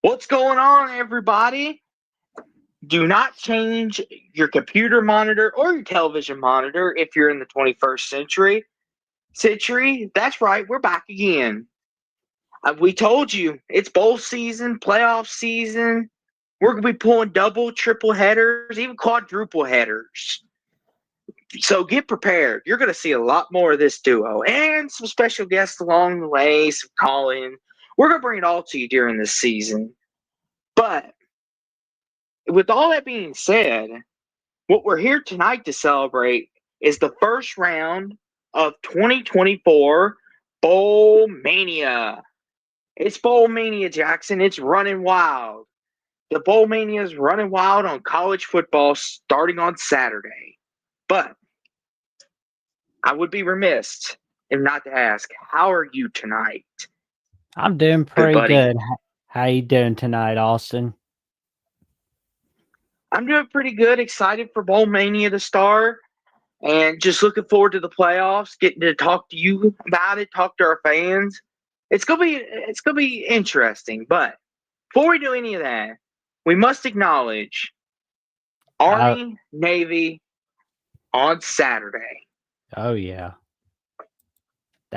What's going on, everybody? Do not change your computer monitor or your television monitor if you're in the 21st century. That's right, we're back again. We told you it's bowl season, playoff season. We're going to be pulling double, triple headers, even quadruple headers. So get prepared. You're going to see a lot more of this duo and some special guests along the way, some call in. We're going to bring it all to you during this season. But with all that being said, what we're here tonight to celebrate is the first round of 2024 BowlMania. It's BowlMania, Jackson. It's running wild. The BowlMania is running wild on college football starting on Saturday. But I would be remiss if not to ask, how are you tonight? I'm doing pretty good. How you doing tonight, Austin? I'm doing pretty good. Excited for BowlMania to start. And just looking forward to the playoffs, getting to talk to you about it, talk to our fans. It's gonna be interesting. But before we do any of that, we must acknowledge Army Navy on Saturday. Oh yeah,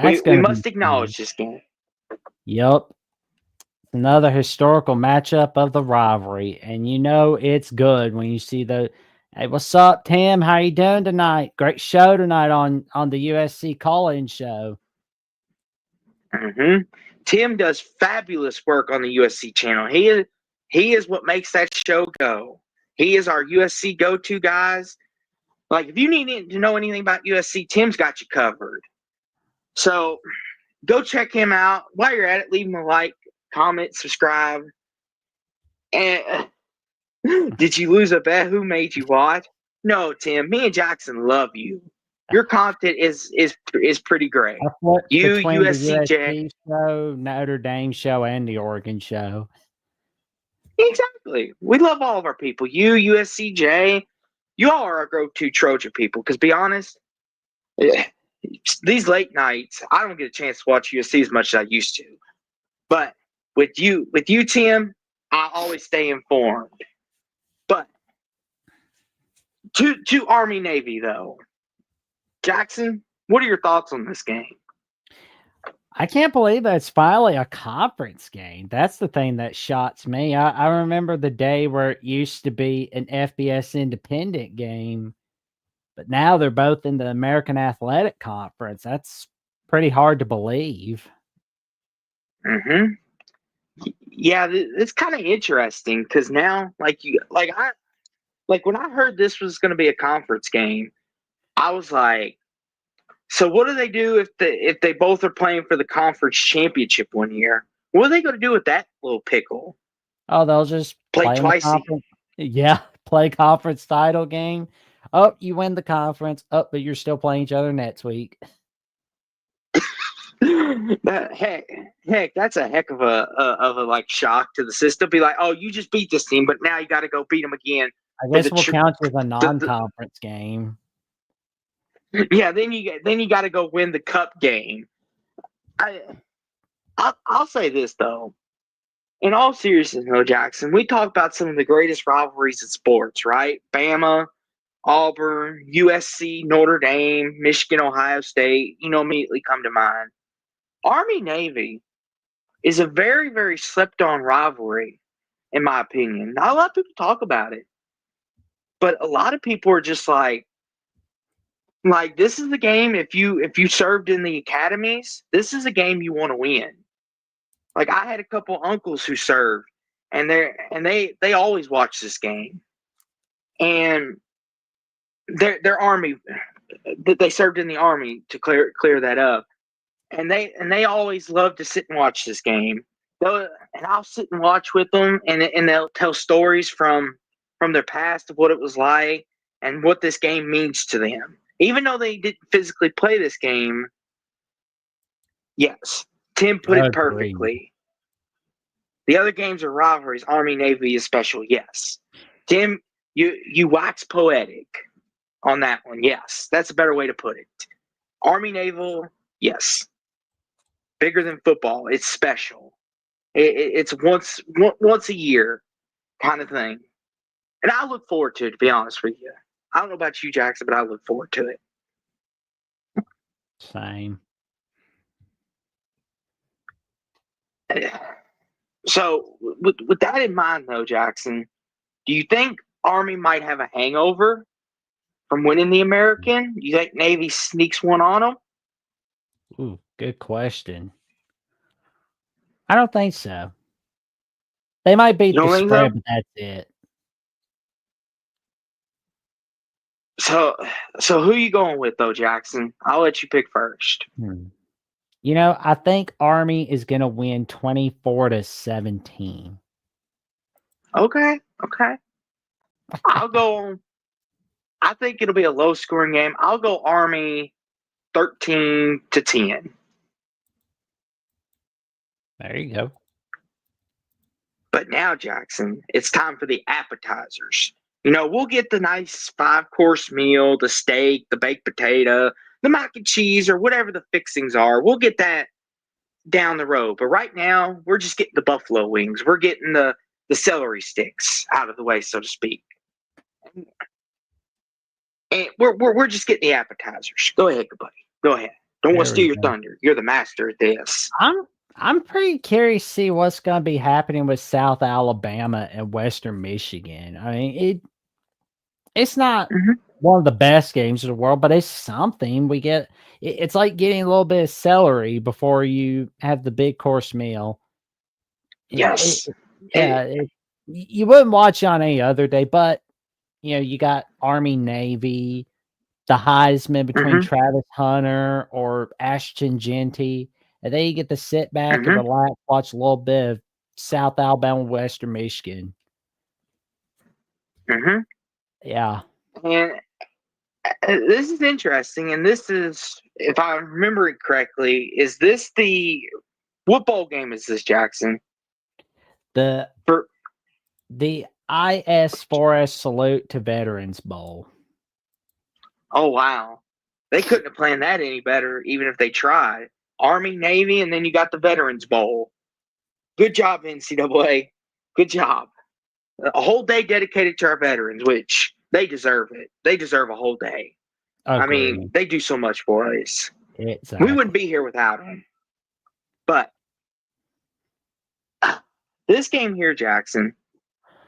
we must acknowledge this game. Yep, another historical matchup of the rivalry, and you know it's good when you see the. Hey, what's up, Tim? How you doing tonight? Great show tonight on the USC call-in show. Mm-hmm. Tim does fabulous work on the USC channel. He is what makes that show go. He is our USC go-to guys. Like, if you need to know anything about USC, Tim's got you covered. So go check him out. While you're at it, leave him a like, comment, subscribe. And did you lose a bet? Who made you watch? No, Tim. Me and Jackson love you. Your content is pretty great. You, USC, the USC show, Notre Dame show, and the Oregon show. Exactly. We love all of our people. You, USCJ, you all are our go-to Trojan people. Because be honest, these late nights, I don't get a chance to watch USC as much as I used to. But with you, Tim, I always stay informed. But to Army Navy though, Jackson, what are your thoughts on this game? I can't believe that it's finally a conference game. That's the thing that shocks me. I remember the day where it used to be an FBS independent game, but now they're both in the American Athletic Conference. That's pretty hard to believe. Mm-hmm. Yeah, it's kind of interesting because now, when I heard this was going to be a conference game, I was like, so what do they do if they both are playing for the conference championship one year? What are they going to do with that little pickle? Oh, they'll just play twice. Yeah, play conference title game. Oh, you win the conference. Oh, but you're still playing each other next week. Heck, that's a heck of a like shock to the system. Be like, oh, you just beat this team, but now you got to go beat them again. I guess we'll count as a non-conference game. Yeah, then you got to go win the cup game. I'll say this though. In all seriousness, though, Jackson, we talk about some of the greatest rivalries in sports, right? Bama, Auburn, USC, Notre Dame, Michigan, Ohio State, immediately come to mind. Army Navy is a very, very slept on rivalry, in my opinion. Not a lot of people talk about it. But a lot of people are just like this is the game if you served in the academies, this is a game you want to win. Like, I had a couple uncles who served, and they always watch this game. And their army, they served in the army, to clear that up. And they always love to sit and watch this game. And I'll sit and watch with them, and they'll tell stories from their past of what it was like and what this game means to them. Even though they didn't physically play this game, yes, Tim put it perfectly. The other games are rivalries. Army Navy is special, yes. Tim, you wax poetic on that one, yes. That's a better way to put it. Army Naval, yes. Bigger than football. It's special. It's once a year kind of thing, and I look forward to it. To be honest with you, I don't know about you, Jackson, but I look forward to it. Same. So, with that in mind, though, Jackson, do you think Army might have a hangover from winning the American? Do you think Navy sneaks one on them? Ooh, good question. I don't think so. They might beat You the don't think so? spread, but that's it. So, so who you going with though, Jackson? I'll let you pick first. Hmm. I think Army is going to win 24-17. Okay, okay. I'll go. I think it'll be a low scoring game. I'll go Army 13-10. There you go. But now, Jackson, it's time for the appetizers. We'll get the nice 5-course meal, the steak, the baked potato, the mac and cheese, or whatever the fixings are. We'll get that down the road. But right now, we're just getting the buffalo wings. We're getting the celery sticks out of the way, so to speak. And we're just getting the appetizers. Go ahead, good buddy. Go ahead. Don't want to There we steal your go. thunder. You're the master at this. I'm pretty curious to see what's going to be happening with South Alabama and Western Michigan. I mean, it's not Mhm. one of the best games in the world, but it's something. It's like getting a little bit of celery before you have the big course meal. Yes. You wouldn't watch it on any other day, but you got Army Navy, the Heisman between Mhm. Travis Hunter or Ashton Genty, and then you get to sit back and Mhm. relax, watch a little bit of South Alabama, Western Michigan. Mhm. Yeah. And this is interesting. And this is, if I remember it correctly, is this what bowl game is this, Jackson? The For the IS Forest Salute to Veterans Bowl. Oh wow, they couldn't have planned that any better, even if they tried. Army, Navy, and then you got the Veterans Bowl. Good job, NCAA. Good job. A whole day dedicated to our veterans, which they deserve it. They deserve a whole day. I mean, Agree. they do so much for us. We wouldn't Exactly. be here without them. But this game here, Jackson,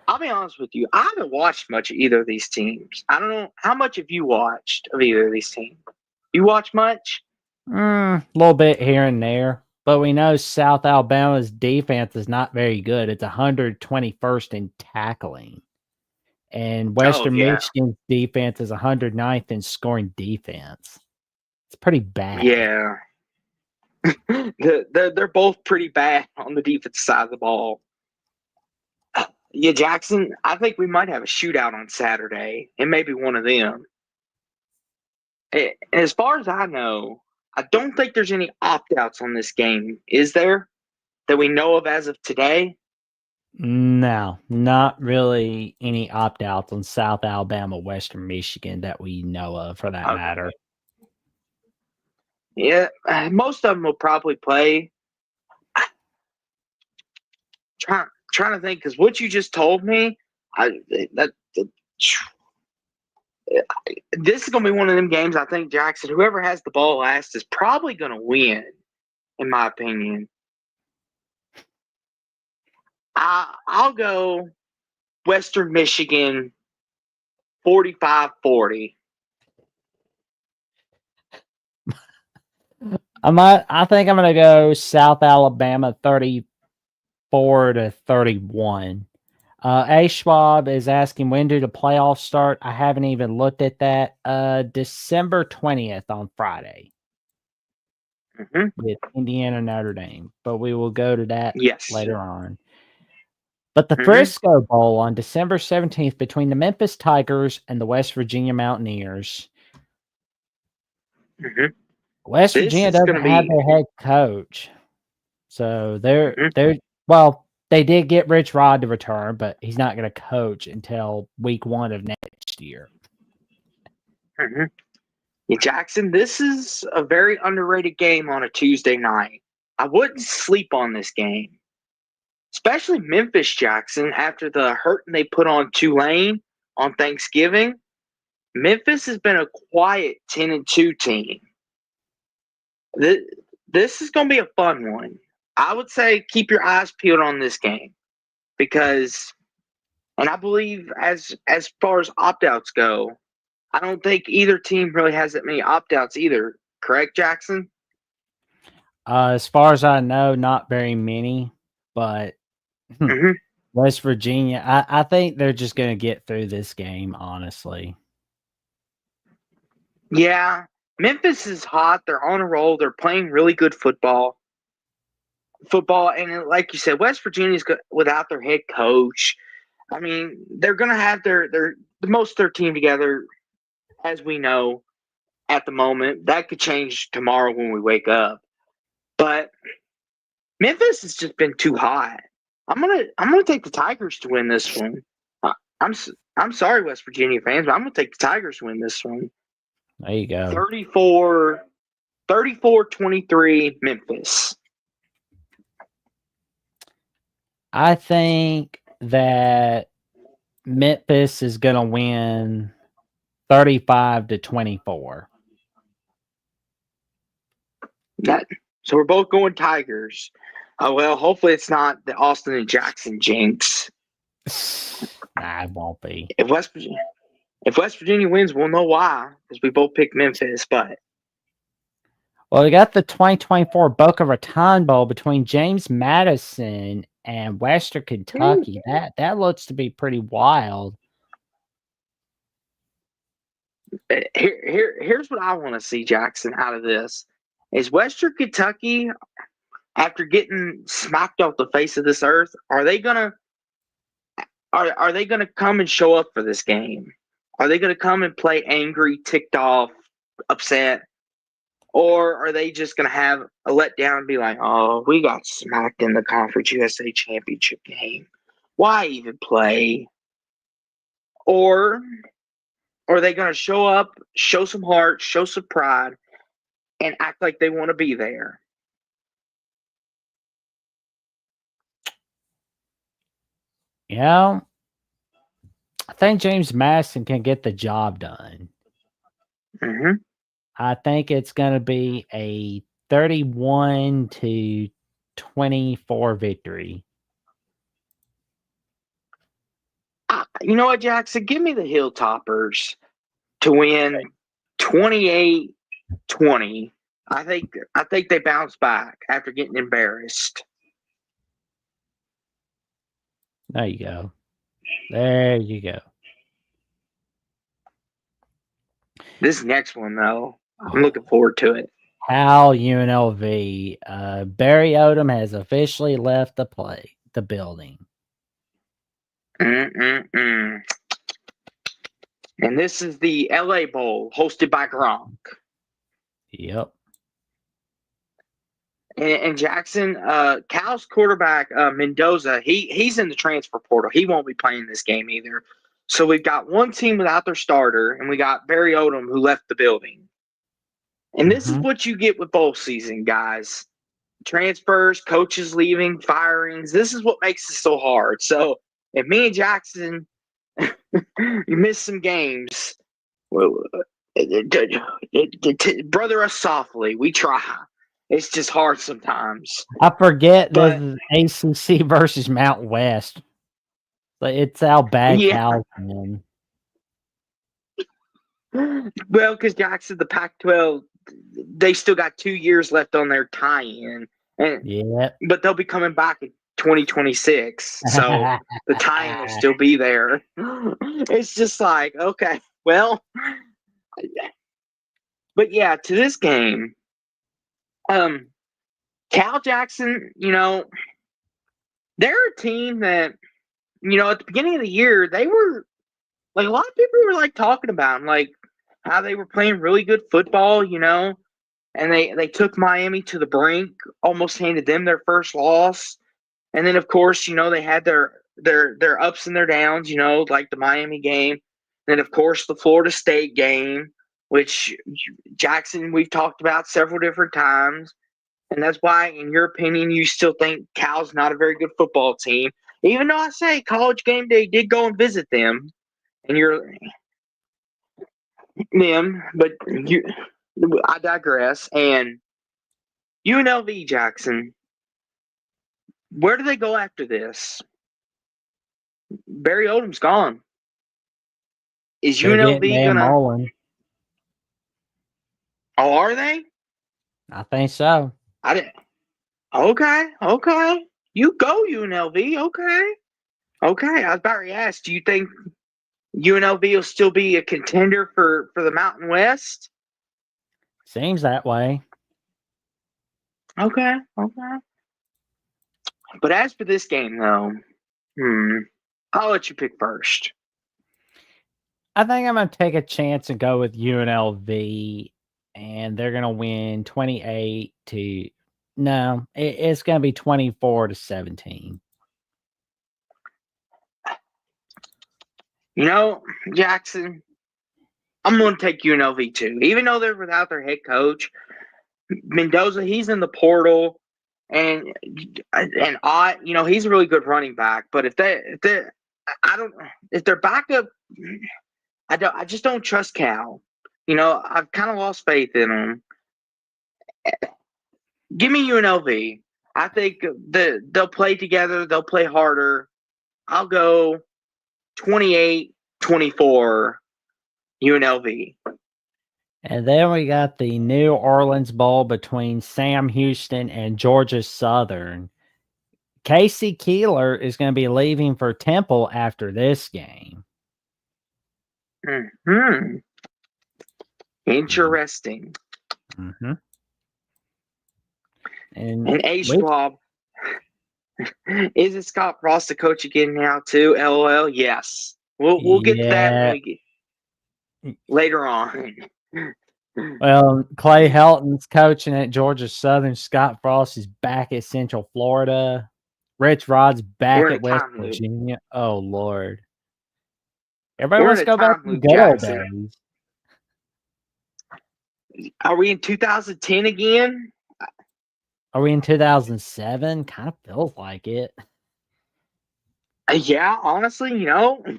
I'll be honest with you. I haven't watched much of either of these teams. I don't know how much have you watched of either of these teams. You watch much? A little bit here and there, but we know South Alabama's defense is not very good. It's 121st in tackling. And Oh Western yeah, Michigan's defense is 109th in scoring defense. It's pretty bad. yeah. They're both pretty bad on the defensive side of the ball. Yeah, Jackson, I think we might have a shootout on Saturday. It may be one of them. As far as I know, I don't think there's any opt outs on this game. Is there that we know of as of today? No, not really any opt outs on South Alabama, Western Michigan that we know of for that Okay. matter. Yeah, most of them will probably play. Trying to think because what you just told me, I that this is gonna be one of them games. I think Jackson, whoever has the ball last, is probably gonna win, in my opinion. I'll go Western Michigan 45-40. I think I'm gonna go South Alabama 34-31. A Schwab is asking when do the playoffs start? I haven't even looked at that. December 20th on Friday Mm-hmm. with Indiana Notre Dame, but we will go to that Yes. later on. But the Mm-hmm. Frisco Bowl on December 17th between the Memphis Tigers and the West Virginia Mountaineers. Mm-hmm. West This Virginia is doesn't gonna have be. their head coach. So Mm-hmm. well, they did get Rich Rod to return, but he's not going to coach until week 1 of next year. Mm-hmm. Yeah, Jackson, this is a very underrated game on a Tuesday night. I wouldn't sleep on this game. especially Memphis Jackson after the hurting they put on Tulane on Thanksgiving. Memphis has been a quiet 10-2 team. This is going to be a fun one. I would say keep your eyes peeled on this game because, and I believe as far as opt-outs go, I don't think either team really has that many opt-outs either. Correct, Jackson? As far as I know, not very many, but Mm-hmm. West Virginia, I think they're just going to get through this game, honestly. Yeah, Memphis is hot. They're on a roll. They're playing really good football. And like you said, West Virginia's without their head coach. I mean, they're going to have the most of their team together, as we know at the moment. That could change tomorrow when we wake up. But Memphis has just been too hot. I'm gonna take the Tigers to win this one. I'm I'm sorry, West Virginia fans, but I'm gonna take the Tigers to win this one. There you go. 34-23 Memphis. I think that Memphis is going to win 35-24. So we're both going Tigers. Well, hopefully it's not the Austin and Jackson jinx. Nah, it won't be. If West Virginia wins, we'll know why because we both picked Memphis. But well, we got the 2024 Boca Raton Bowl between James Madison and Western Kentucky. That looks to be pretty wild. Here's what I want to see, Jackson, out of this. Is Western Kentucky, after getting smacked off the face of this earth, are they gonna come and show up for this game? Are they gonna come and play angry, ticked off, upset? Or are they just gonna have a letdown and be like, oh, we got smacked in the Conference USA Championship game. Why even play? Or are they gonna show up, show some heart, show some pride, and act like they want to be there? Yeah, I think James Madison can get the job done. Mm-hmm. I think it's going to be a 31-24 victory. You know what, Jackson? Give me the Hilltoppers to win 28-20. I think they bounce back after getting embarrassed. There you go. There you go. This next one, though, I'm looking forward to it. How UNLV. Barry Odom has officially left the building. And this is the LA Bowl hosted by Gronk. Yep. And Jackson, Cal's quarterback, Mendoza, he's in the transfer portal. He won't be playing this game either. So we've got one team without their starter, and we got Barry Odom who left the building. And this is what you get with bowl season, guys. Transfers, coaches leaving, firings. This is what makes it so hard. So if me and Jackson you miss some games, brother us softly. We try. It's just hard sometimes. I forget this is ACC versus Mount West. But it's how bad Cal's been. Well, because Jackson, the Pac-12, they still got 2 years left on their tie-in. But they'll be coming back in 2026. So the tie-in will still be there. It's just like, okay, well. But yeah, to this game, Cal Jackson, they're a team that, at the beginning of the year, they were like a lot of people were like talking about them, like how they were playing really good football, and they took Miami to the brink, almost handed them their first loss. And then of course, they had their ups and their downs, like the Miami game. And then of course the Florida State game, which Jackson we've talked about several different times. And that's why, in your opinion, you still think Cal's not a very good football team. Even though I say College Game Day did go and visit them, and but I digress. And UNLV, Jackson, where do they go after this? Barry Odom's gone. Is They're getting UNLV Dan gonna? Mullen. Oh, are they? I think so. I didn't. Okay. You go UNLV. Okay. I was about to ask. Do you think UNLV will still be a contender for the Mountain West? Seems that way. Okay. But as for this game, though, I'll let you pick first. I think I'm going to take a chance and go with UNLV, and they're going to win 28 to. No, it's going to be 24-17. Jackson, I'm going to take UNLV too. Even though they're without their head coach, Mendoza, he's in the portal, and he's a really good running back. But if they're backup, I just don't trust Cal. I've kind of lost faith in him. Give me UNLV. I think they'll play together. They'll play harder. I'll go 28-24 UNLV. And then we got the New Orleans Bowl between Sam Houston and Georgia Southern. Casey Keeler is going to be leaving for Temple after this game. Interesting. Mm-hmm. And A-Schwab, isn't Scott Frost the coach again now too? LOL. Yes. We'll get to that later on. Well, Clay Helton's coaching at Georgia Southern. Scott Frost is back at Central Florida. Rich Rod's back at West Virginia. Oh, Lord. Everybody wants to go back to the good old days. Are we in 2010 again? Are we in 2007? Kind of feels like it. Yeah, honestly,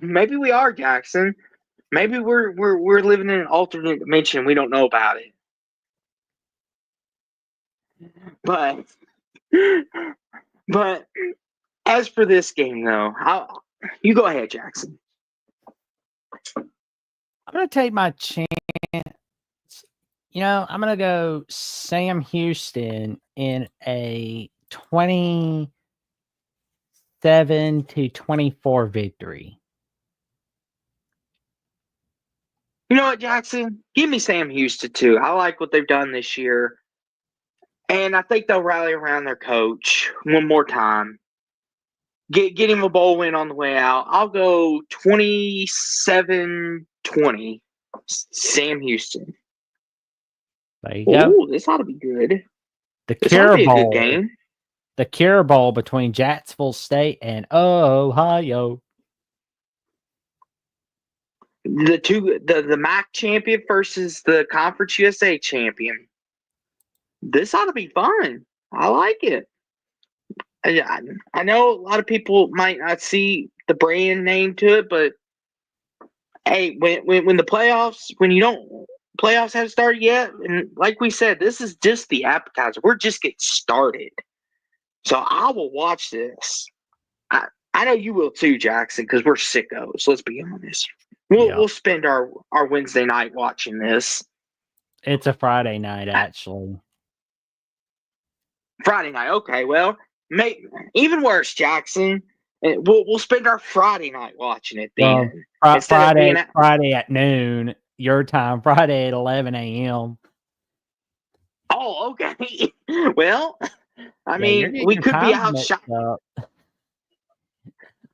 maybe we are, Jackson. Maybe we're living in an alternate dimension. We don't know about it. But as for this game, though, you go ahead, Jackson. I'm going to take my chance. I'm going to go Sam Houston in a 27-24 victory. You know what, Jackson? Give me Sam Houston, too. I like what they've done this year. And I think they'll rally around their coach one more time. Get him a bowl win on the way out. I'll go 27-20. Sam Houston. There you go. Ooh, this ought to be good. The Cure Bowl. Good game. The Cure Bowl between Jacksonville State and Ohio. The MAC champion versus the Conference USA champion. This ought to be fun. I like it. I know a lot of people might not see the brand name to it, but hey, when the playoffs haven't started yet, and like we said, this is just the appetizer. We're just getting started. So I will watch this. I know you will too, Jackson, because we're sickos. Let's be honest. We'll spend our Wednesday night watching this. It's a Friday night, actually. Friday night. Okay, well, even worse, Jackson. We'll spend our Friday night watching it then. Friday at noon, your time. Friday at 11 a.m. Oh, okay. Well, I mean, we could be out shopping.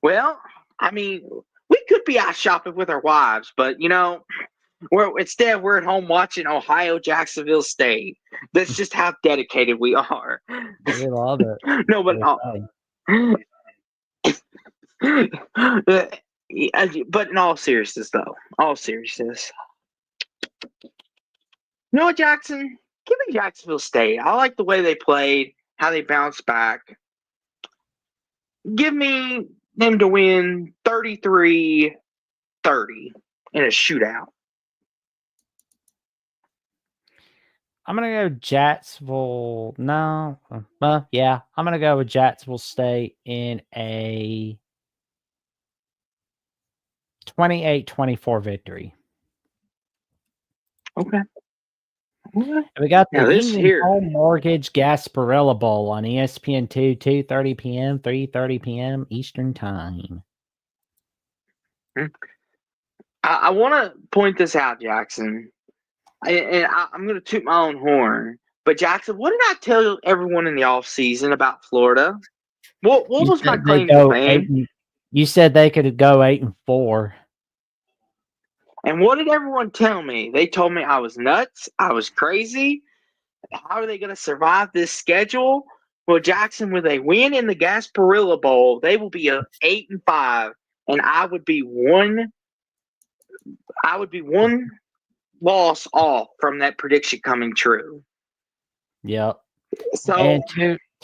Well, I mean, we could be out shopping with our wives, but we're at home watching Ohio Jacksonville State. That's just how dedicated we are. We love it. No, but but in all seriousness, though, you know what, Jackson? Give me Jacksonville State. I like the way they played, how they bounced back. Give me them to win 33-30 in a shootout. I'm going to go Jacksonville. No. Yeah. I'm going to go with Jacksonville State in a 28-24 victory. Okay. We got the Now this England here. Home Mortgage Gasparilla Bowl on ESPN2, 2:30 p.m., 3:30 p.m. Eastern Time. I want to point this out, Jackson. I'm going to toot my own horn. But, Jackson, what did I tell everyone in the offseason about Florida? What was my claim to fame? You said they could go 8-4. And what did everyone tell me? They told me I was nuts. I was crazy. How are they going to survive this schedule? Well, Jackson, with a win in the Gasparilla Bowl, they will be 8-5, and I would be one loss off from that prediction coming true. Yep. So, and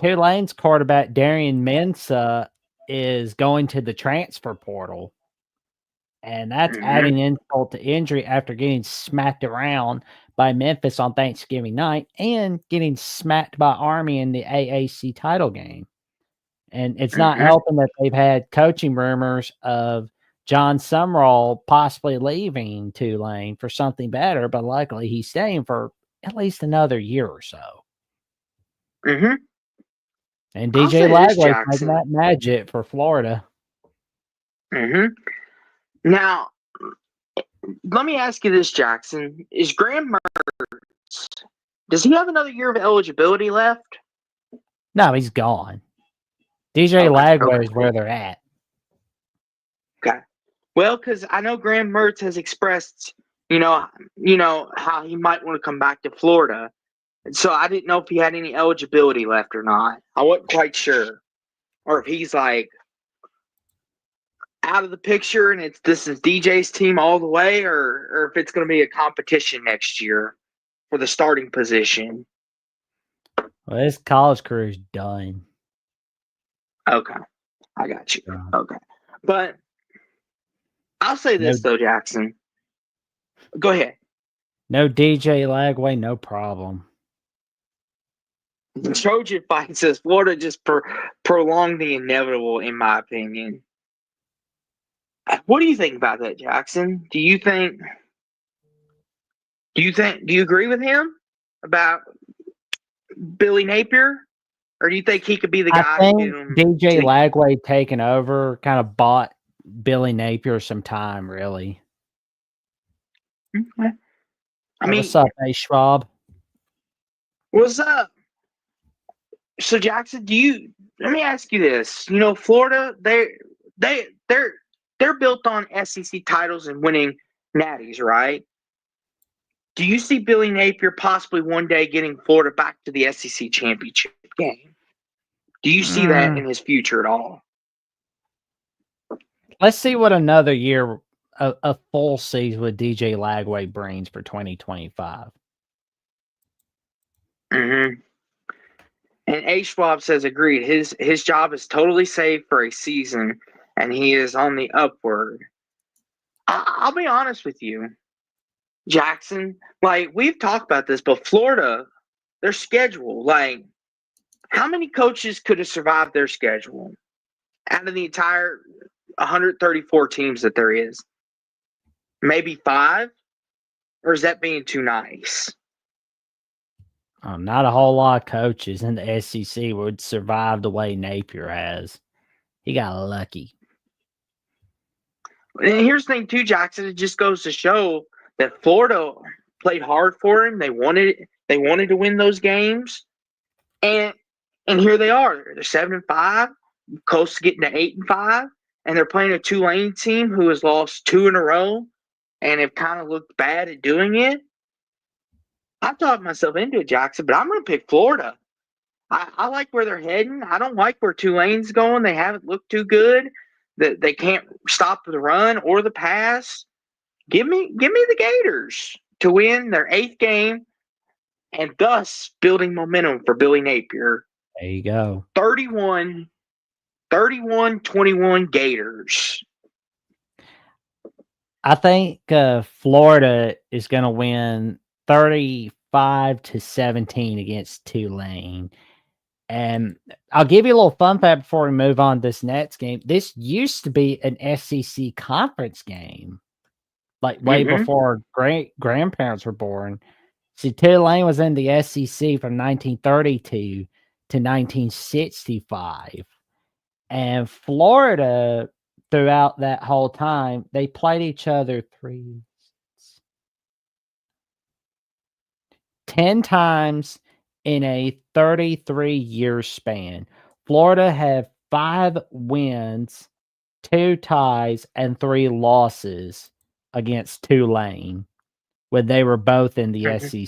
Tulane's quarterback Darian Mensah is going to the transfer portal. And that's adding insult to injury after getting smacked around by Memphis on Thanksgiving night and getting smacked by Army in the AAC title game. And it's not helping that they've had coaching rumors of John Sumrall possibly leaving Tulane for something better, but likely he's staying for at least another year or so. And DJ Lagway making that magic for Florida. Now, let me ask you this, Jackson. Is Graham Mertz, does he have another year of eligibility left? No, he's gone. DJ Lagway is where they're at. Okay. Well, because I know Graham Mertz has expressed, how he might want to come back to Florida. And so I didn't know if he had any eligibility left or not. I wasn't quite sure. Or if he's like out of the picture and this is DJ's team all the way, or if it's going to be a competition next year for the starting position. Well, his college career is done. Okay. I got you. Okay. But I'll say this, though, Jackson. Go ahead. No DJ Lagway, no problem. The Trojan fight says Florida just prolonged the inevitable, in my opinion. What do you think about that, Jackson? Do you agree with him about Billy Napier? Or do you think he could be the guy? I think DJ Lagway taking over kind of bought Billy Napier some time, really. Okay. What's up, A. Schwab? What's up? So, Jackson, let me ask you this. Florida, they're built on SEC titles and winning natties, right? Do you see Billy Napier possibly one day getting Florida back to the SEC championship game? Do you see that in his future at all? Let's see what another year, a full season with DJ Lagway brings for 2025. And A. Schwab says, agreed. His job is totally safe for a season, and he is on the upward. I'll be honest with you, Jackson. Like, we've talked about this, but Florida, their schedule, like, how many coaches could have survived their schedule out of the entire 134 teams that there is? Maybe 5? Or is that being too nice? Not a whole lot of coaches in the SEC would survive the way Napier has. He got lucky. And here's the thing, too, Jackson. It just goes to show that Florida played hard for him. They wanted to win those games, and here they are. They're 7-5, close to getting to 8-5, and they're playing a Tulane team who has lost 2 in a row and have kind of looked bad at doing it. I've talked myself into it, Jackson, but I'm going to pick Florida. I like where they're heading. I don't like where Tulane's going. They haven't looked too good. They can't stop the run or the pass. Give me the Gators to win their 8th game and thus building momentum for Billy Napier. There you go. 21 Gators. I think Florida is going to win 35-17 against Tulane. And I'll give you a little fun fact before we move on to this next game. This used to be an SEC conference game, like way before grandparents were born. See, Tulane was in the SEC from 1932 to 1965. And Florida, throughout that whole time, they played each other 10 times in a 33-year span. Florida had 5 wins, 2 ties, and 3 losses against Tulane when they were both in the SEC.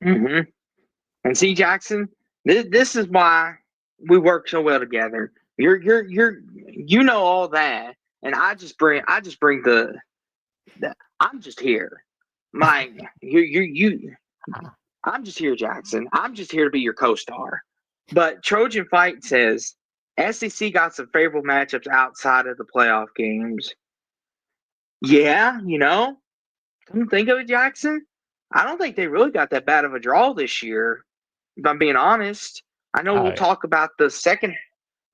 And see, Jackson, this is why we work so well together. You know all that, and I just bring the I'm just here. I'm just here, Jackson. I'm just here to be your co-star. But Trojan Fight says SEC got some favorable matchups outside of the playoff games. Yeah, come think of it, Jackson. I don't think they really got that bad of a draw this year, if I'm being honest. I know we'll talk about the second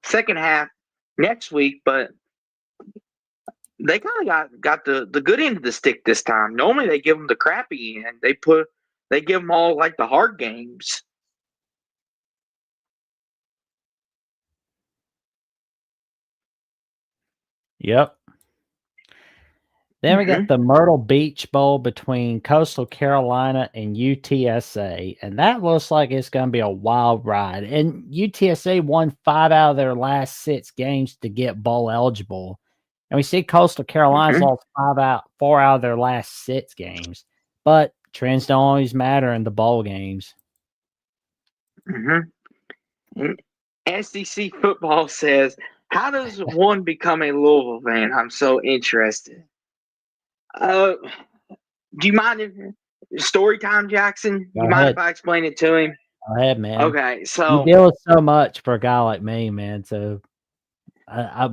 half next week, but they kind of got the good end of the stick this time. Normally they give them the crappy end. They give them all like the hard games. Yep. Then we got the Myrtle Beach Bowl between Coastal Carolina and UTSA, and that looks like it's going to be a wild ride. And UTSA won 5 out of their last 6 games to get bowl eligible. And we see Coastal Carolina's lost 4 out of their last 6 games. But trends don't always matter in the bowl games. SEC football says, how does one become a Louisville fan? I'm so interested. Do you mind if story time, Jackson? Go you ahead. mind if I explain it to him? Go ahead, man. Okay, so you deal with so much for a guy like me, man. So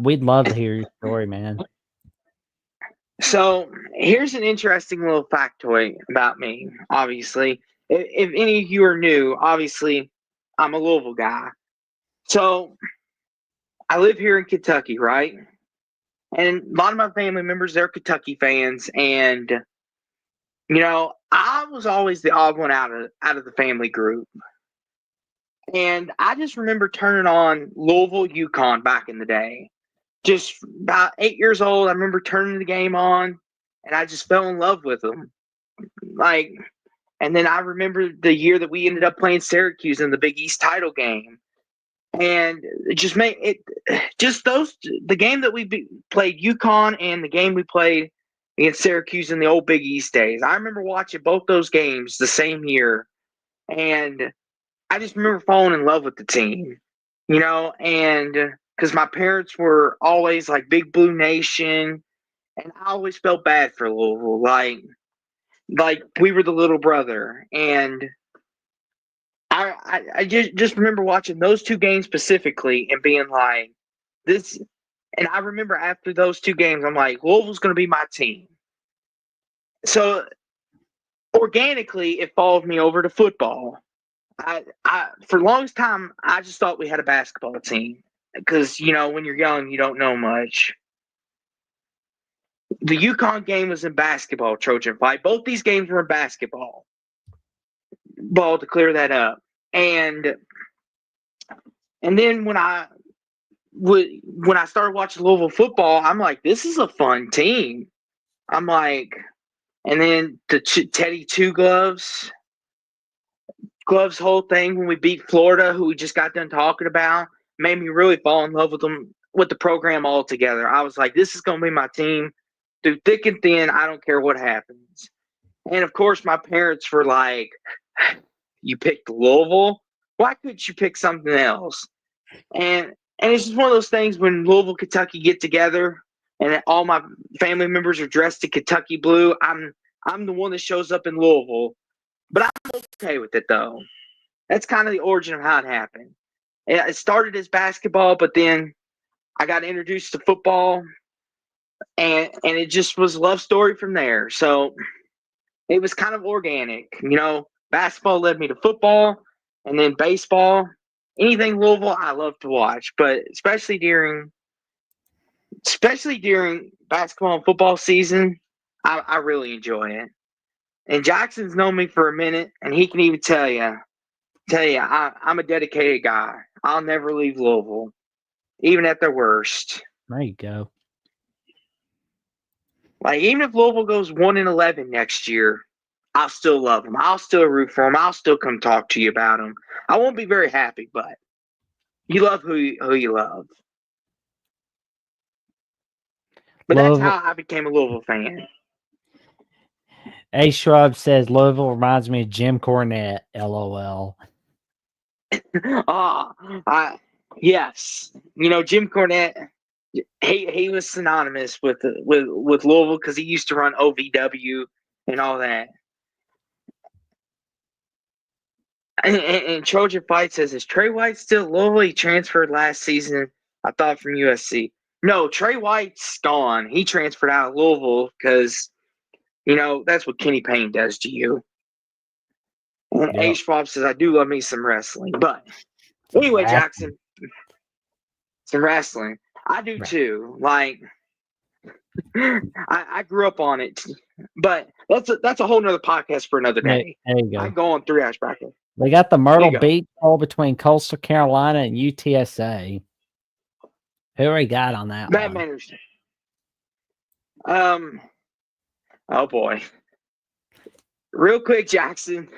we'd love to hear your story, man. So here's an interesting little factoid about me. Obviously, if any of you are new, obviously I'm a Louisville guy. So I live here in Kentucky, right? And a lot of my family members, they're Kentucky fans, and I was always the odd one out of the family group. And I just remember turning on Louisville UConn back in the day. Just about 8 years old, I remember turning the game on, and I just fell in love with them. And then I remember the year that we ended up playing Syracuse in the Big East title game. And it just made it the game that we played UConn and the game we played against Syracuse in the old Big East days. I remember watching both those games the same year, and I just remember falling in love with the team, and because my parents were always like Big Blue Nation, and I always felt bad for Louisville, like we were the little brother, and I just remember watching those 2 games specifically and being like, this. And I remember after those 2 games, I'm like, Louisville's going to be my team. So organically, it followed me over to football. I for the longest time, I just thought we had a basketball team because when you're young, you don't know much. The UConn game was in basketball, Trojan Fight. Both these games were in basketball. Ball to clear that up. And then when I started watching Louisville football, I'm like, this is a fun team. I'm like, and then the Teddy Two Gloves whole thing when we beat Florida, who we just got done talking about, made me really fall in love with them, with the program altogether. I was like, this is going to be my team through thick and thin. I don't care what happens. And of course, my parents were like, you picked Louisville? Why couldn't you pick something else? And it's just one of those things when Louisville, Kentucky get together and all my family members are dressed in Kentucky blue. I'm the one that shows up in Louisville But I'm okay with it, though. That's kind of the origin of how it happened. It started as basketball, but then I got introduced to football, and it just was a love story from there. So it was kind of organic. Basketball led me to football, and then baseball. Anything Louisville, I love to watch, but especially during basketball and football season, I really enjoy it. And Jackson's known me for a minute, and he can even tell you, I'm a dedicated guy. I'll never leave Louisville, even at their worst. There you go. Like, even if Louisville goes 1-11 next year, I'll still love them. I'll still root for them. I'll still come talk to you about them. I won't be very happy, but you love who you love. But that's how I became a Louisville fan. A Shrub says Louisville reminds me of Jim Cornette. LOL. Yes. Jim Cornette. He was synonymous with Louisville because he used to run OVW and all that. And Trojan Fight says, is Trey White still Louisville? He transferred last season, I thought, from USC. No, Trey White's gone. He transferred out of Louisville because, that's what Kenny Payne does to you. And Yep. H. Bob says, I do love me some wrestling. But anyway, Jackson, some wrestling. I do too. Like, I grew up on it. But that's a whole nother podcast for another day. There you go. I go on 3-hour bracket. They got the Myrtle Beach Bowl between Coastal Carolina and UTSA. Who we got on that Matt one? Manners. Oh boy. Real quick, Jackson.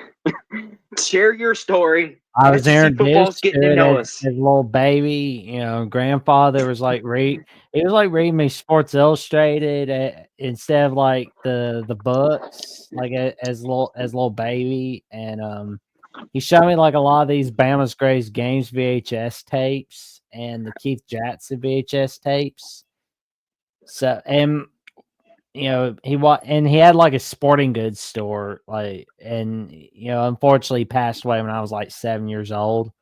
Share your story. I was introduced getting to know us. His little baby, grandfather was like he was like reading me Sports Illustrated instead of like the books, like as little baby, and he showed me like a lot of these Bama's Greatest Games VHS tapes and the Keith Jackson VHS tapes. So he had like a sporting goods store, unfortunately he passed away when I was like 7 years old.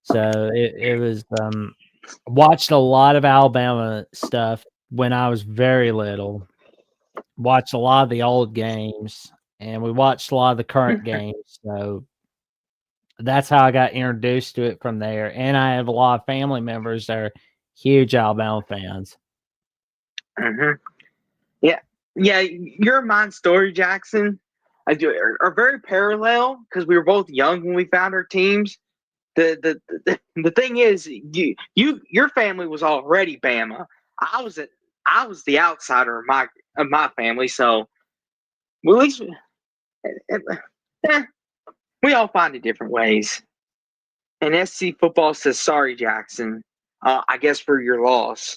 So it was watched a lot of Alabama stuff when I was very little. Watched a lot of the old games, and we watched a lot of the current games. So that's how I got introduced to it from there. And I have a lot of family members that are huge Alabama fans. Mm-hmm. Yeah. Your and mine story, Jackson, are very parallel because we were both young when we found our teams. The thing is, your family was already Bama. I was the outsider of my family, so at least we all find it different ways. And SC Football says, "Sorry, Jackson. I guess for your loss."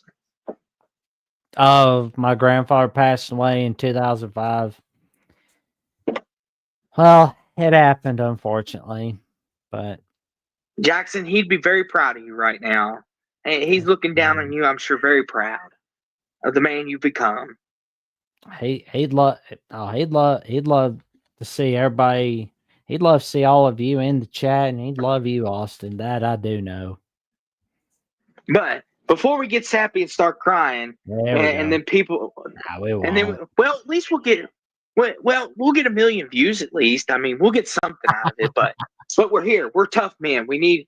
Oh, my grandfather passed away in 2005. Well, it happened, unfortunately, but Jackson, he'd be very proud of you right now. And he's looking down on you, I'm sure, very proud of the man you've become. He'd love to see everybody. He'd love to see all of you in the chat, and he'd love you, Austin. That I do know. But before we get sappy and start crying, and then people, and then at least we'll get a million views at least. I mean, we'll get something out of it. But we're here. We're tough men. We need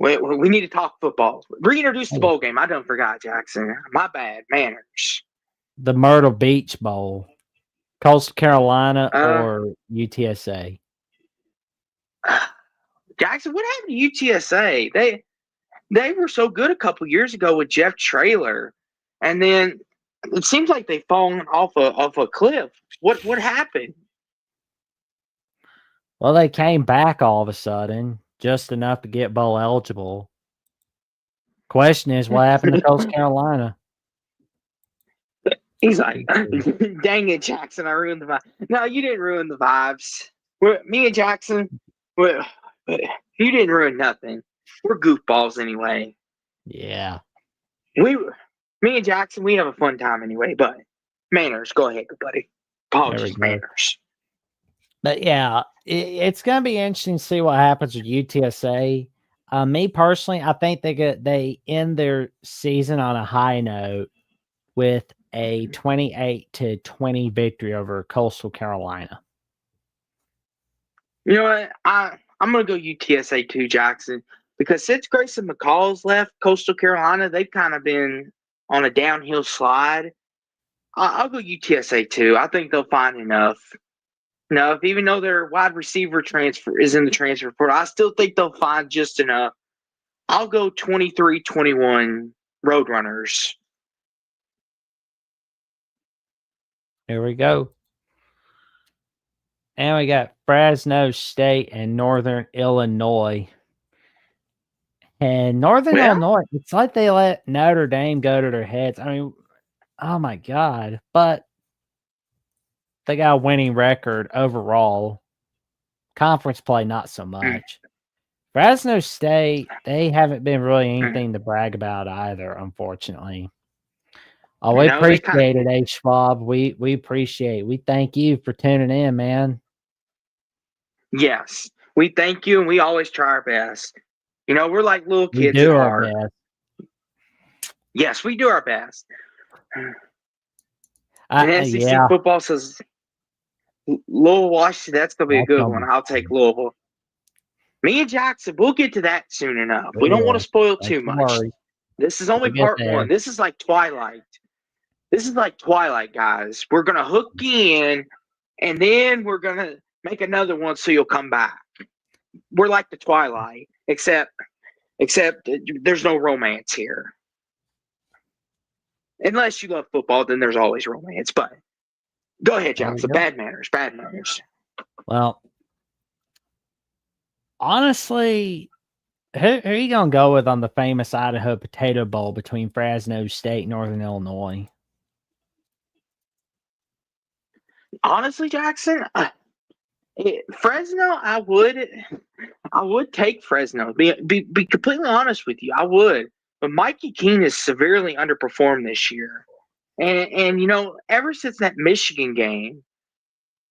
to talk football. Reintroduce the bowl game. I done forgot, Jackson. My bad. Manners. The Myrtle Beach Bowl, Coastal Carolina or UTSA. Jackson, what happened to UTSA? They were so good a couple years ago with Jeff Traylor, and then it seems like they've fallen off a cliff. What happened? Well, they came back all of a sudden, just enough to get bowl eligible. Question is, what happened to Coastal Carolina? He's like, dang it, Jackson, I ruined the vibe. No, you didn't ruin the vibes. Me and Jackson, you didn't ruin nothing. We're goofballs anyway. Yeah. Me and Jackson, we have a fun time anyway, but Manners, go ahead, good buddy. Apologies, Manners. But yeah, it's going to be interesting to see what happens with UTSA. Me personally, I think they end their season on a high note with a 28-20 victory over Coastal Carolina. You know what? I'm gonna go UTSA too, Jackson, because since Grayson McCall's left Coastal Carolina, they've kind of been on a downhill slide. I'll go UTSA too. I think they'll find enough. Enough, even though their wide receiver transfer is in the transfer portal, I still think they'll find just enough. I'll go 23-21 Roadrunners. Here we go. And we got Fresno State and Northern Illinois. And Northern Well, Illinois, it's like they let Notre Dame go to their heads. I mean, oh my God. But they got a winning record overall. Conference play, not so much. Fresno State, they haven't been really anything to brag about either, unfortunately. Oh, we no, they appreciate it, H. Schwab. We appreciate it. We thank you for tuning in, man. yes, we thank you, and we always try our best. You know, we're like little We kids at do our heart. best. Yes, we do our best. And SEC Yeah. football says Louisville, Washington. That's gonna be a good one. I'll take Louisville. Me and Jackson, we'll get to that soon enough. We don't want to spoil too much. This is only part one. This is like Twilight. This is like Twilight, guys. We're gonna hook in, and then we're gonna make another one so you'll come back. We're like the Twilight, except there's no romance here. Unless you love football, then there's always romance. But go ahead, Jackson. Bad manners. Bad manners. Well, honestly, who are you going to go with on the famous Idaho Potato Bowl between Fresno State and Northern Illinois? Honestly, Jackson, Fresno, I would take Fresno. Be completely honest with you, I would. But Mikey Keene has severely underperformed this year, and you know, ever since that Michigan game,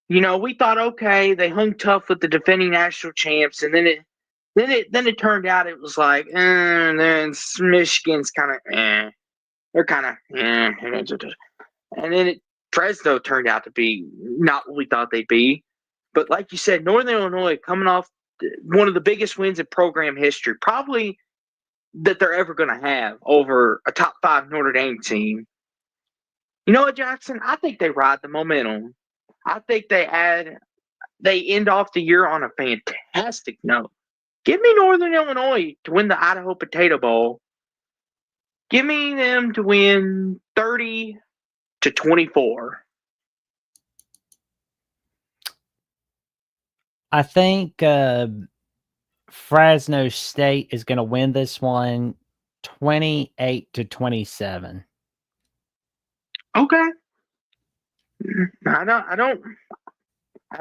you know, we thought, okay, they hung tough with the defending national champs, and then it turned out it was like, then Michigan's kind of, they're kind of, and then Fresno turned out to be not what we thought they'd be. But like you said, Northern Illinois coming off one of the biggest wins in program history, probably that they're ever going to have over a top 5 Notre Dame team. You know what, Jackson? I think they ride the momentum. I think they end off the year on a fantastic note. Give me Northern Illinois to win the Idaho Potato Bowl. Give me them to win 30-24. I think Fresno State is going to win this one 28-27. Okay. I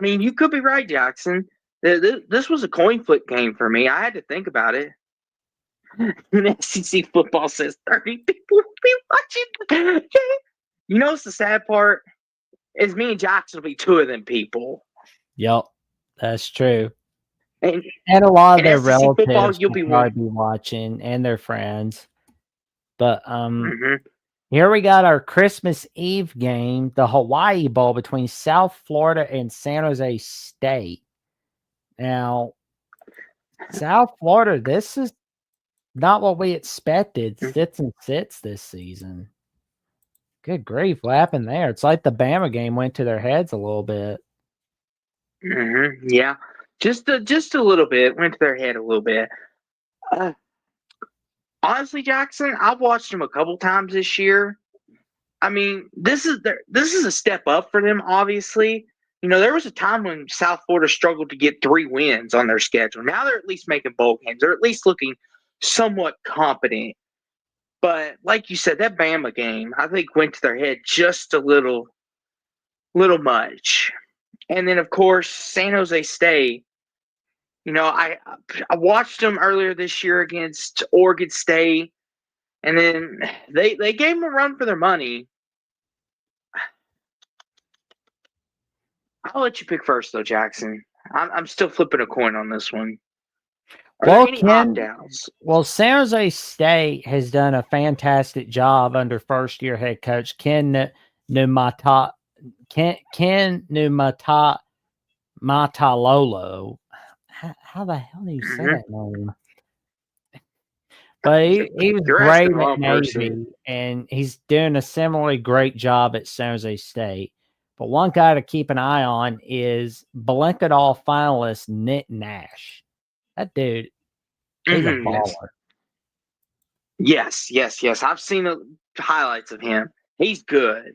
mean, you could be right, Jackson. This was a coin flip game for me. I had to think about it. And SEC football says 30 people will be watching. You know what's the sad part? Is me and Jackson will be 2 of them people. Yep, that's true. And a lot of their SEC relatives football, you'll be probably be watching, and their friends. But here we got our Christmas Eve game, the Hawaii Bowl between South Florida and San Jose State. Now, South Florida, this is not what we expected. Sits and sits this season. Good grief, what happened there? It's like the Bama game went to their heads a little bit. Yeah, just a little bit. Went to their head a little bit. Honestly, Jackson, I've watched them a couple times this year. I mean, this is a step up for them, obviously. You know, there was a time when South Florida struggled to get 3 wins on their schedule. Now they're at least making bowl games. They're at least looking somewhat competent. But like you said, that Bama game, I think, went to their head just a little much. And then, of course, San Jose State. You know, I watched them earlier this year against Oregon State, and then they gave them a run for their money. I'll let you pick first, though, Jackson. I'm still flipping a coin on this one. Are there Well, any opt-outs? San Jose State has done a fantastic job under first-year head coach Numata Numata Matalolo. How the hell do you say that name? But he was You're great asking the at wrong Navy, person. and he's doing a similarly great job at San Jose State. But one guy to keep an eye on is Blankenall finalist Nick Nash. That dude, he's a baller. Yes. I've seen the highlights of him. He's good.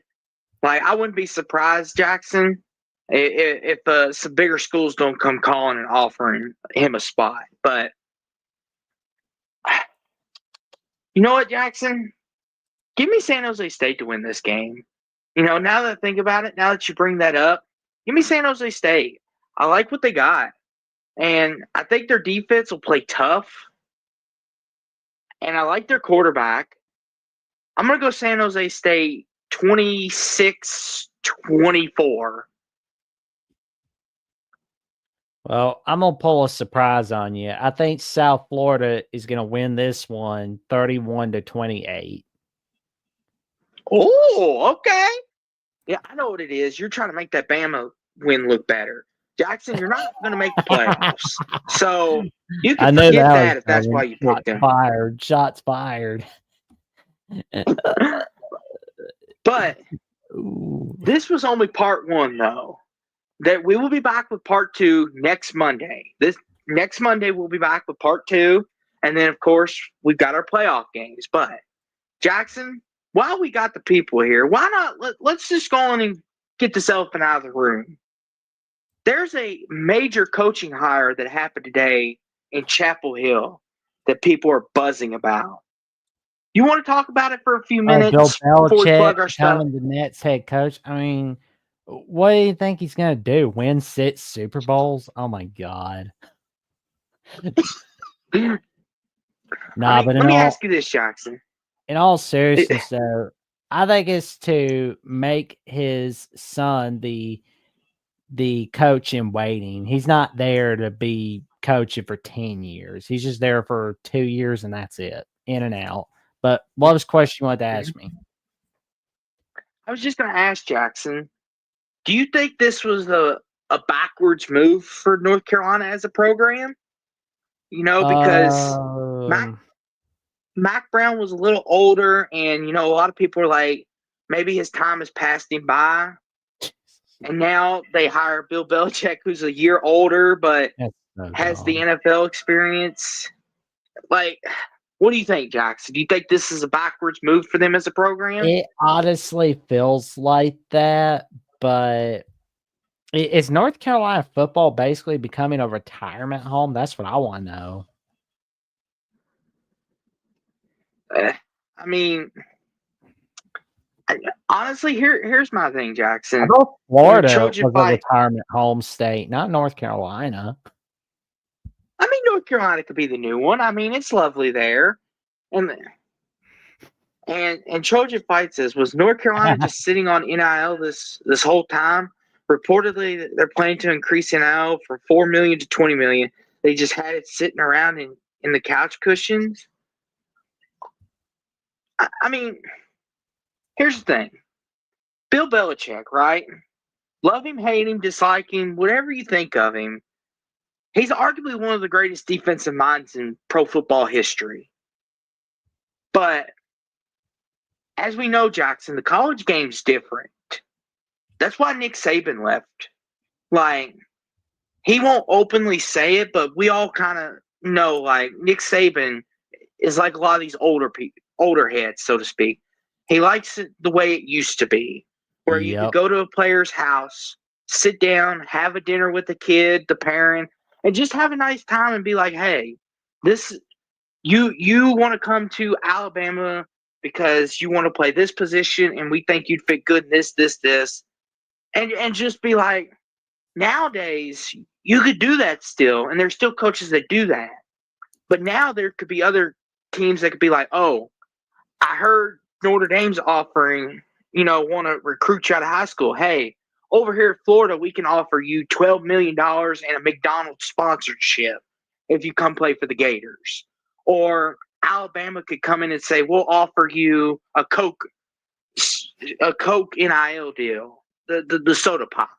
Like, I wouldn't be surprised, Jackson, if some bigger schools don't come calling and offering him a spot. But you know what, Jackson? Give me San Jose State to win this game. Now that I think about it, now that you bring that up, give me San Jose State. I like what they got. And I think their defense will play tough. And I like their quarterback. I'm going to go San Jose State 26-24. Well, I'm going to pull a surprise on you. I think South Florida is going to win this one 31-28. Oh, okay. Yeah, I know what it is. You're trying to make that Bama win look better. Jackson, you're not going to make the playoffs. So you can forget that if that's why you picked them. Shots fired. But this was only part one, though. That we will be back with part two next Monday. This next Monday we'll be back with part two, and then of course we've got our playoff games. But Jackson, while we got the people here, why not let's just go on and get this elephant out of the room. There's a major coaching hire that happened today in Chapel Hill that people are buzzing about. You want to talk about it for a few minutes Bill Belichick before we plug our stuff? becoming the Nets head coach. I mean, what do you think he's going to do? Win 6 Super Bowls? Oh my God. Let me ask you this, Jackson. In all seriousness, though, I think it's to make his son the coach in waiting. He's not there to be coaching for 10 years. He's just there for 2 years and that's it. In and out. But what was the question you wanted to ask me? I was just going to ask Jackson, do you think this was a backwards move for North Carolina as a program? Because Mac Brown was a little older, and a lot of people are like, maybe his time has passed him by. And now they hire Bill Belichick, who's a year older, but has the NFL experience. Like, what do you think, Jackson? Do you think this is a backwards move for them as a program? It honestly feels like that, but is North Carolina football basically becoming a retirement home? That's what I want to know. I mean, honestly, here's my thing, Jackson. I thought Florida was a retirement home state, not North Carolina. I mean, North Carolina could be the new one. I mean, it's lovely there. And Trojan Fight says, was North Carolina just sitting on NIL this whole time? Reportedly, they're planning to increase NIL from $4 million to $20 million. They just had it sitting around in the couch cushions. I mean, here's the thing. Bill Belichick, right? Love him, hate him, dislike him, whatever you think of him. He's arguably one of the greatest defensive minds in pro football history. But as we know, Jackson, the college game's different. That's why Nick Saban left. Like, he won't openly say it, but we all kind of know, like, Nick Saban is like a lot of these older heads, so to speak. He likes it the way it used to be, where you could go to a player's house, sit down, have a dinner with the kid, the parent, and just have a nice time and be like, hey, you want to come to Alabama because you want to play this position and we think you'd fit good in this. And just be like, nowadays, you could do that still, and there's still coaches that do that. But now there could be other teams that could be like, oh, I heard Notre Dame's offering, want to recruit you out of high school. Hey, over here in Florida, we can offer you $12 million and a McDonald's sponsorship if you come play for the Gators. Or Alabama could come in and say, we'll offer you a Coke NIL deal, the soda pop,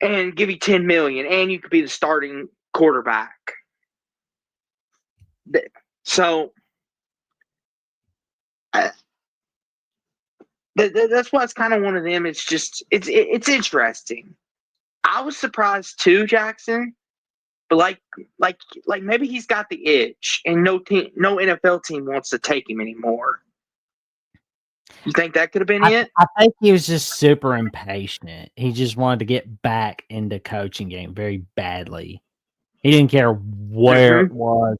and give you $10 million, and you could be the starting quarterback. So that's why it's kind of one of them. It's just it's interesting. I was surprised too, Jackson, but like maybe he's got the itch, and no NFL team wants to take him anymore. You think that could have been it? I think he was just super impatient. He just wanted to get back into coaching game very badly. He didn't care where it was.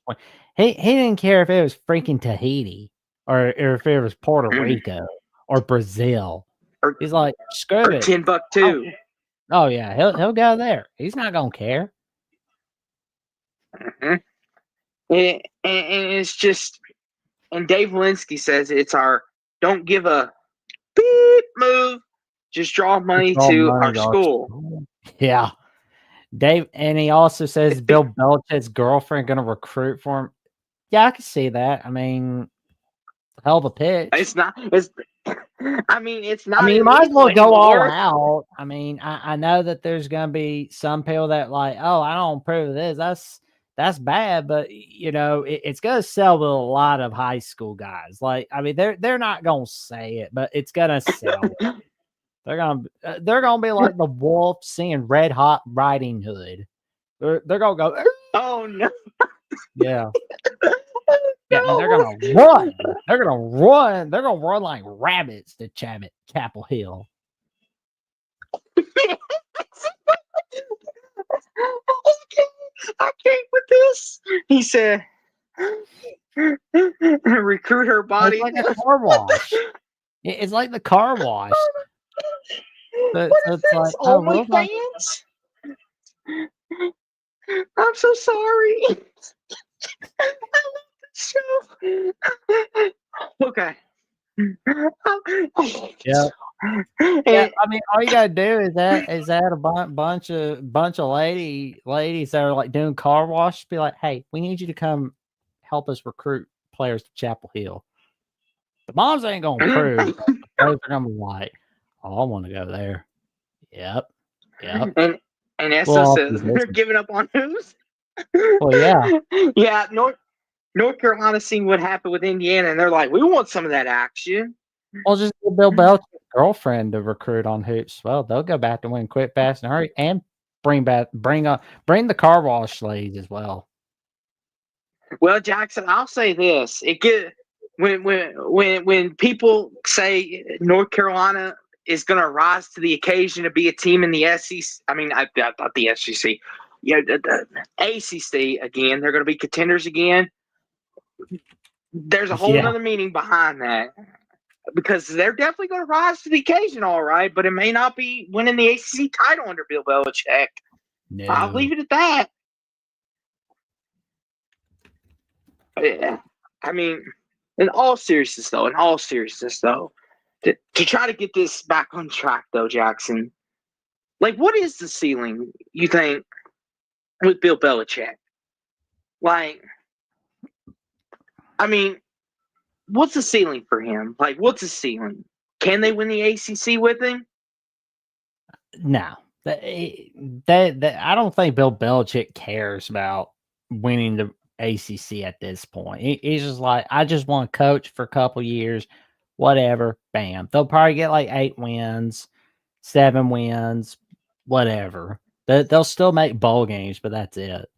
He didn't care if it was freaking Tahiti or if it was Puerto Rico or Brazil. He's like, screw it. Timbuktu. Oh yeah, he'll go there. He's not gonna care. And it's just, and Dave Linsky says it's our don't give a beep move, just draw money to our school. Yeah. Dave, and he also says Bill Belichick's girlfriend going to recruit for him. Yeah, I can see that. I mean, hell of a pitch. It's not. It's not. I mean, you might as well go all out. I mean, I know that there's going to be some people that like, oh, I don't approve of this. That's bad, but you know, it's going to sell with a lot of high school guys. Like, I mean, they're not going to say it, but it's going to sell. They're gonna be like the wolf seeing Red Hot Riding Hood. They're gonna go. Oh no! Yeah, yeah. They're gonna run. They're gonna run. They're gonna run like rabbits to Chapel Hill. I can't with this. He said, "Recruit her body." It's like a car wash. It's like the car wash. What is this? OnlyFans? I'm so sorry. I love this show. Okay. Yeah. Yeah, I mean, all you gotta do is add a bunch of ladies that are like doing car wash. Be like, hey, we need you to come help us recruit players to Chapel Hill. The moms ain't gonna approve. The players are gonna be like, oh, I want to go there. Yep. And Esso says they're giving up on who's? Well, yeah. Yeah, North Carolina seen what happened with Indiana, and they're like, we want some of that action. Well, just get Bill Belichick's girlfriend to recruit on hoops. Well, they'll go back to win quick, fast, and hurry, and bring the car wash ladies as well. Well, Jackson, I'll say this: when people say North Carolina is going to rise to the occasion to be a team in the SEC, I mean, not the SEC, the ACC again. They're going to be contenders again. There's a whole other meaning behind that, because they're definitely going to rise to the occasion, all right, but it may not be winning the ACC title under Bill Belichick. No. I'll leave it at that. Yeah. I mean, in all seriousness, though, to try to get this back on track, though, Jackson, like, what is the ceiling, you think, with Bill Belichick? Like, I mean, what's the ceiling for him? Like, what's the ceiling? Can they win the ACC with him? No. I don't think Bill Belichick cares about winning the ACC at this point. He's just like, I just want to coach for a couple years, whatever. Bam. They'll probably get like 8 wins, 7 wins, whatever. They'll still make bowl games, but that's it.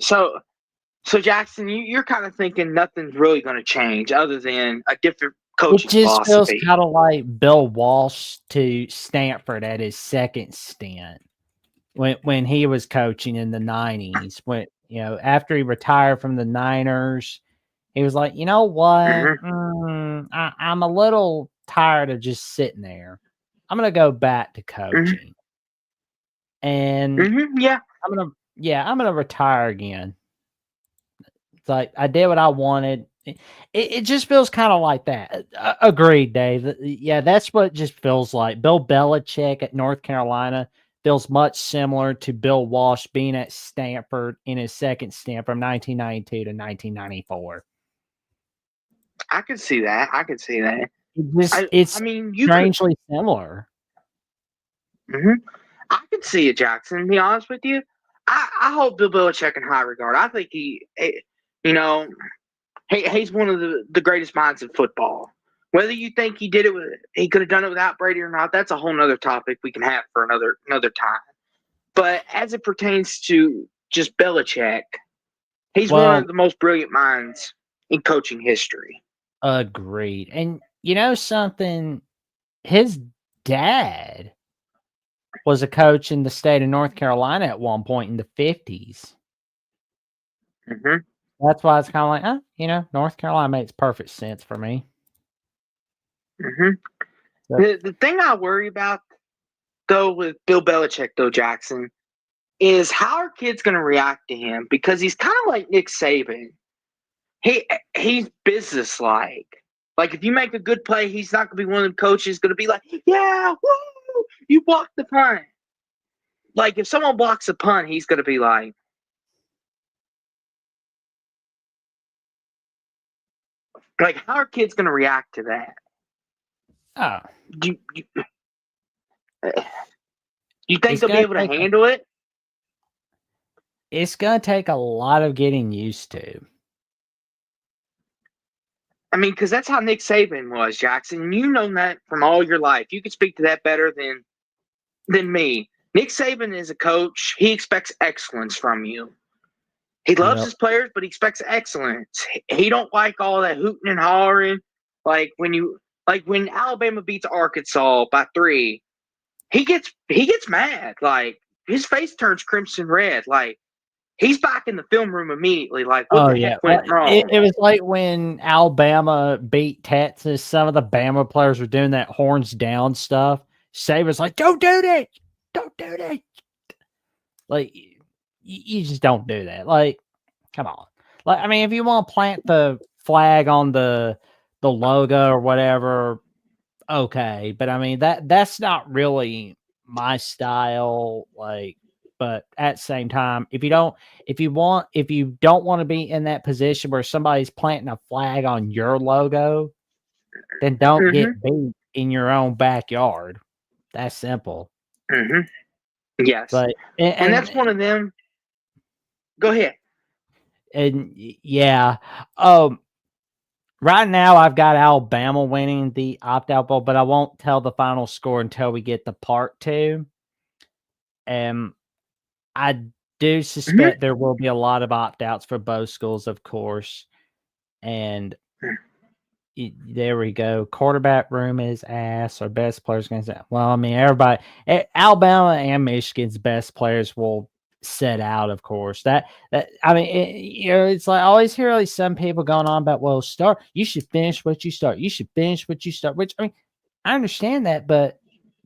So Jackson, you're kind of thinking nothing's really going to change other than a different coaching philosophy. It just feels kind of like Bill Walsh to Stanford at his second stint when he was coaching in the 90s. When, after he retired from the Niners, he was like, you know what? I'm a little tired of just sitting there. I'm going to go back to coaching. And I'm going to retire again. It's like, I did what I wanted. It just feels kind of like that. Agreed, Dave. Yeah, that's what it just feels like. Bill Belichick at North Carolina feels much similar to Bill Walsh being at Stanford in his second stint from 1992 to 1994. I could see that. I could see that. I It's mean, you could. strangely similar. Mhm. I could see it, Jackson. To be honest with you, I hold Bill Belichick in high regard. I think you know, he's one of the greatest minds in football. Whether you think he could have done it without Brady or not, that's a whole nother topic we can have for another time. But as it pertains to just Belichick, he's one of Well, the most brilliant minds in coaching history. agreed. And you know something? His dad was a coach in the state of North Carolina at one point in the 50s. Hmm. That's why it's kind of like, North Carolina makes perfect sense for me. Hmm. But, The thing I worry about though with Bill Belichick though, Jackson, is how are kids going to react to him because he's kind of like Nick Saban. He's businesslike. Like if you make a good play, he's not going to be one of the coaches going to be like, "Yeah, woo, you blocked the punt." Like if someone blocks a punt, he's going to be like, how are kids going to react to that? oh, Do you think it's they'll be gonna able to take a, handle it? it's gonna take a lot of getting used to. I mean, because that's how Nick Saban was, Jackson. You know that from all your life. You can speak to that better than me. Nick Saban is a coach. He expects excellence from you. He loves Yep. his players, but he expects excellence. He don't like all that hooting and hollering. Like when Alabama beats Arkansas by 3, he gets mad. Like his face turns crimson red. Like he's back in the film room immediately. Like what Oh the yeah. heck went It, wrong? it was like when Alabama beat Texas. Some of the Bama players were doing that horns down stuff. Saban's like, "Don't do that! Don't do that!" Like you just don't do that. Like, come on. Like, I mean, if you want to plant the flag on the logo or whatever, okay. But I mean that's not really my style. Like, but at the same time, if you don't want to be in that position where somebody's planting a flag on your logo, then don't Mm-hmm. get beat in your own backyard. That's simple. Mm-hmm. Yes, But and that's one of them. Go ahead. yeah. Um right now I've got Alabama winning the opt-out bowl, but I won't tell the final score until we get to part 2. Um I do Mm-hmm. suspect there will be a lot of opt-outs for both schools, of course, and there we go. Quarterback room is ass. Our best players going to say, well, I mean, everybody, Alabama and Michigan's best players will set out, of course. That I mean, it's like I always hear like some people going on about, well, you should finish what you start. You should finish what you start. Which I mean, I understand that, but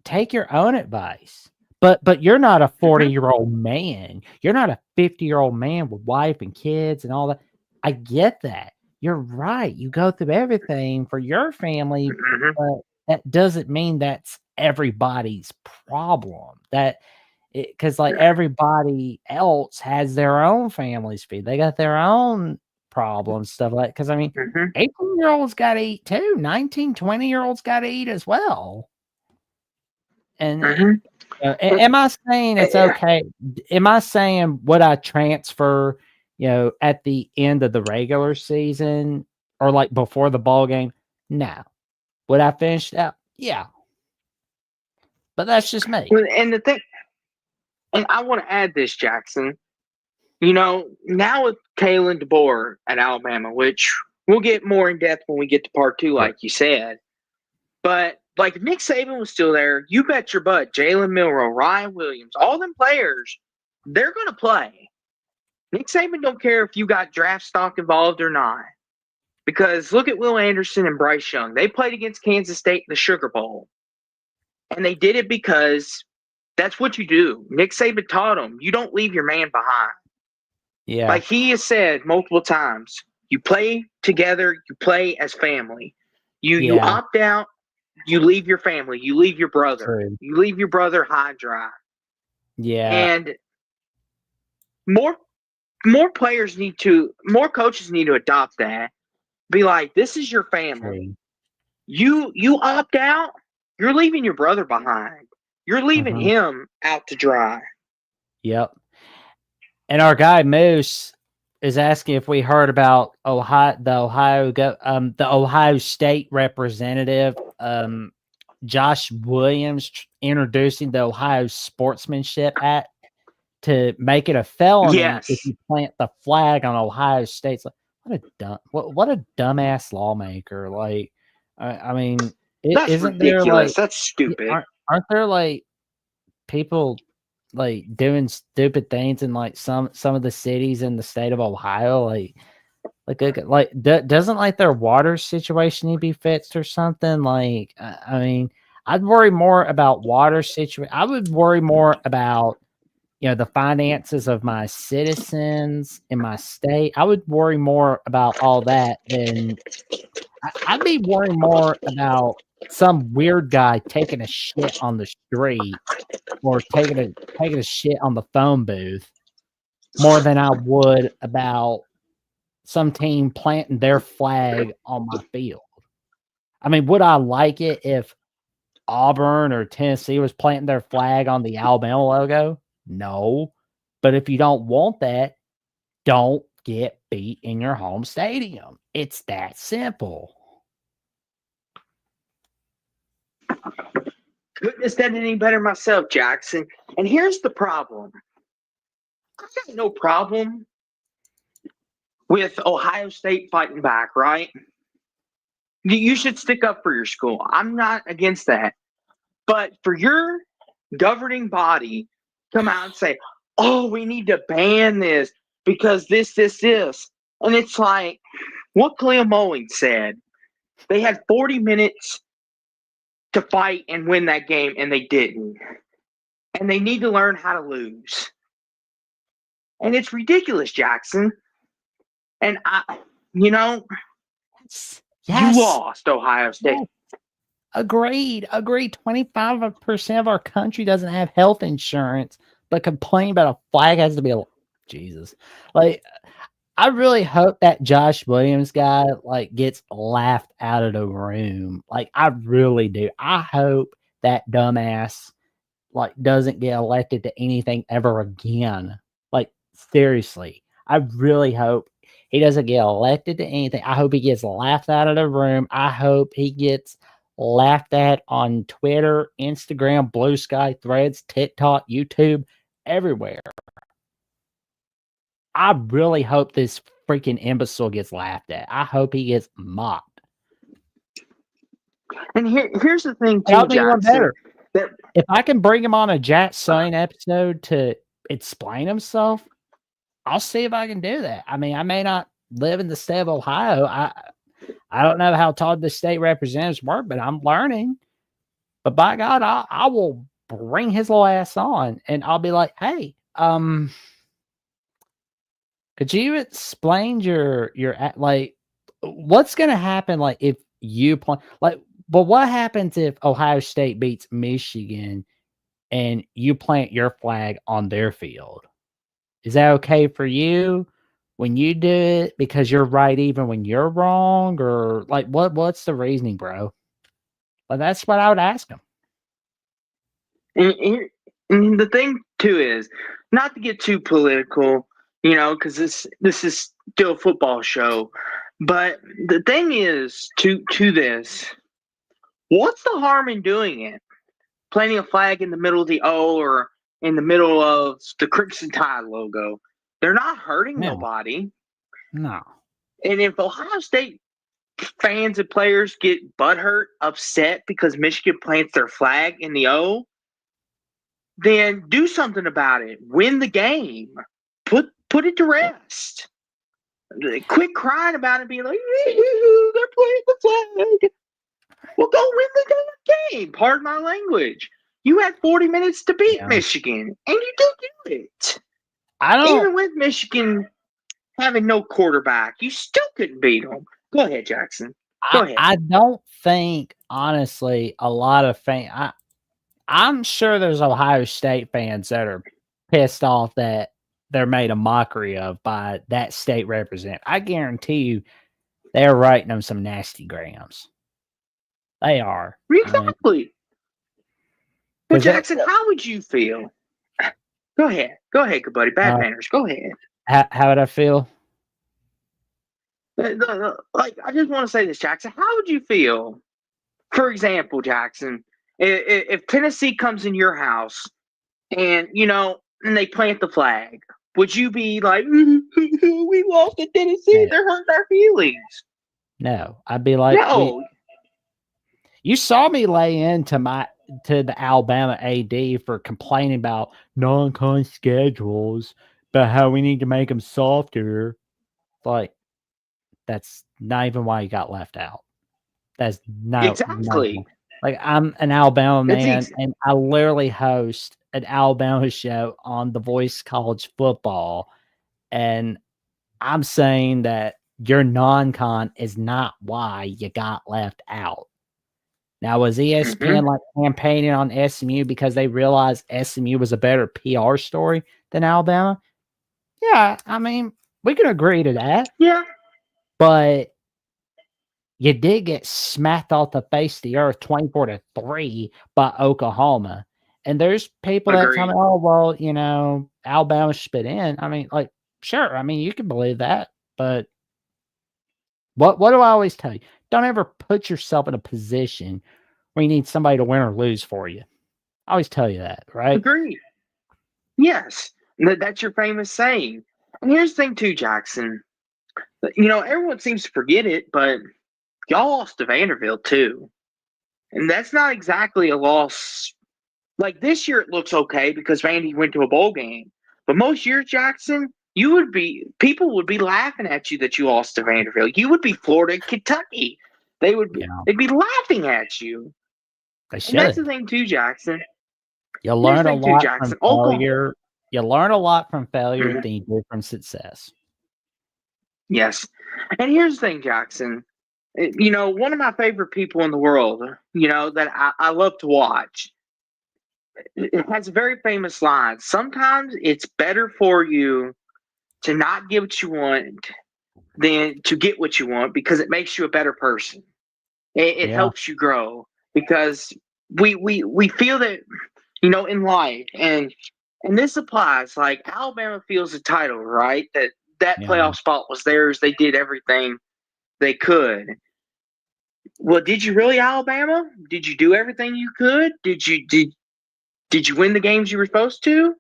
take your own advice. But you're not a Mm-hmm. 40-year-old man. You're not a 50-year-old man with wife and kids and all that. I get that. You're right. You go through everything for your family, Mm-hmm. but that doesn't mean that's everybody's problem. That because like everybody else has their own families feed. They got their own problems, stuff like. Because I mean, Mm-hmm. 18-year-olds got to eat too. 19, 20-year-olds got to eat as well. And Mm-hmm. am I saying it's okay? Am I saying would I transfer, at the end of the regular season or like before the ball game? No. Would I finish out? Yeah. But that's just me. And the thing, and I want to add this, Jackson. Now with Kalen DeBoer at Alabama, which we'll get more in depth when we get to part 2, Sure. like you said. But like if Nick Saban was still there, you bet your butt Jalen Milroe, Ryan Williams, all them players, they're gonna play. Nick Saban don't care if you got draft stock involved or not. Because look at Will Anderson and Bryce Young. They played against Kansas State in the Sugar Bowl. And they did it because that's what you do. Nick Saban taught them, you don't leave your man behind. Yeah. Like he has said multiple times, You play together. You play as family. You Yeah, opt out. You leave your family. You leave your brother. true. You leave your brother high and dry. Yeah, And more more coaches need to adopt that. Be like, this is your family. true. You opt out, you're leaving your brother behind. You're leaving Mhm. him out to dry. Yep. And our guy Moose is asking if we heard about the Ohio State representative, Josh Williams, introducing the Ohio Sportsmanship Act to make it a felony if Yes, you plant the flag on Ohio State's. Like, what a dumbass lawmaker. Like, I mean, that's isn't there ridiculous. like That's stupid. aren't there like people like doing stupid things in like some of the cities in the state of Ohio? Doesn't like their water situation need to be fixed or something? Like, I mean, I'd worry more about water situation. I would worry more about, the finances of my citizens in my state. I would worry more about all that than I'd be worrying more about some weird guy taking a shit on the street or taking a shit on the phone booth more than I would about some team planting their flag on my field. I mean, would I like it if Auburn or Tennessee was planting their flag on the Alabama logo? No. But if you don't want that, don't get beat in your home stadium. It's that simple. Couldn't have said it any better myself, Jackson. And here's the problem. I've got no problem with Ohio State fighting back, right? You should stick up for your school. I'm not against that. But for your governing body come out and say, oh, we need to ban this because this. And it's like what Cleo Mowing said. They had 40 minutes to fight and win that game, and they didn't. And they need to learn how to lose. And it's ridiculous, Jackson. And you Yes. lost, Ohio State. Yes. Agreed. 25% of our country doesn't have health insurance, but complain about a flag has to be Jesus. Like, I really hope that Josh Williams guy like gets laughed out of the room. Like, I really do. I hope that dumbass like doesn't get elected to anything ever again. Like, seriously. I really hope he doesn't get elected to anything. I hope he gets laughed out of the room. I hope he gets laughed at on Twitter, Instagram, Blue Sky, Threads, TikTok, YouTube, everywhere. I really hope this freaking imbecile gets laughed at. I hope he gets mocked. And here's the thing, And too, I'll do one Jackson. better. If I can bring him on a Jack Sunny episode to explain himself, I'll see if I can do that. I mean, I may not live in the state of Ohio. I don't know how tall the state representatives work, but I'm learning. But by God, I will bring his little ass on, and I'll be like, hey, could you explain your like what's gonna happen like if you play like but what happens if Ohio State beats Michigan and you plant your flag on their field? Is that okay for you when you do it because you're right even when you're wrong? Or like what's the reasoning, bro? Like that's what I would ask him. And the thing too is not to get too political, because this is still a football show. But the thing is to this, what's the harm in doing it? Planting a flag in the middle of the O or in the middle of the Crimson Tide logo. They're not hurting No. nobody. No. And if Ohio State fans and players get butthurt, upset because Michigan plants their flag in the O, then do something about it. Win the game. Put it to rest. Quit crying about it, being like, they're playing the flag. Well, go win the damn game. Pardon my language. You had 40 minutes to beat Michigan, and you did do it. I don't. Even with Michigan having no quarterback, you still couldn't beat them. Go ahead, Jackson. Go ahead. I don't think, honestly, a lot of I'm sure there's Ohio State fans that are pissed off that they're made a mockery of by that state representative. I guarantee you they're writing them some nasty grams. They are. I mean, Exactly. Well, 'cause Jackson, how would you feel? Go ahead. Go ahead, good buddy. Bad manners. Go ahead. how would I feel? Like, I just want to say this, Jackson. How would you feel, for example, Jackson, if Tennessee comes in your house and, and they plant the flag? Would you be like, we lost to Tennessee? No, They're hurting our feelings. no. I'd be like, No. you saw me lay into the Alabama AD for complaining about non-con schedules, but how we need to make them softer. Like, that's not even why he got left out. That's not Exactly. like, I'm an Alabama man, It's and I literally host an Alabama show on The Voice College Football, and I'm saying that your non-con is not why you got left out. Now, was ESPN like campaigning on SMU because they realized SMU was a better PR story than Alabama? Yeah, I mean, we can agree to that. Yeah. But you did get smacked off the face of the earth 24-3 by Oklahoma. And there's people that tell me, oh, well, Alabama spit in. I mean, like, sure. I mean, you can believe that. But what do I always tell you? Don't ever put yourself in a position where you need somebody to win or lose for you. I always tell you that, right? Agreed. Yes. That's your famous saying. And here's the thing, too, Jackson. Everyone seems to forget it, but y'all lost to Vanderbilt, too. And that's not exactly a loss. Like, this year it looks okay because Vandy went to a bowl game. But most years, Jackson, people would be laughing at you that you lost to Vanderbilt. You would be Florida, Kentucky. They'd be laughing at you. They And that's should. the thing, too, Jackson. You learn a lot from Oklahoma. failure. You learn a lot from failure than you do from success. Yes. And here's the thing, Jackson. One of my favorite people in the world, that I love to watch, it has a very famous line. Sometimes it's better for you to not get what you want than to get what you want because it makes you a better person. It helps you grow because we feel that, in life, and this applies. Like, Alabama feels entitled, right? That playoff spot was theirs. They did everything they could. Well, did you really, Alabama? Did you do everything you could? Did you win the games you were supposed to?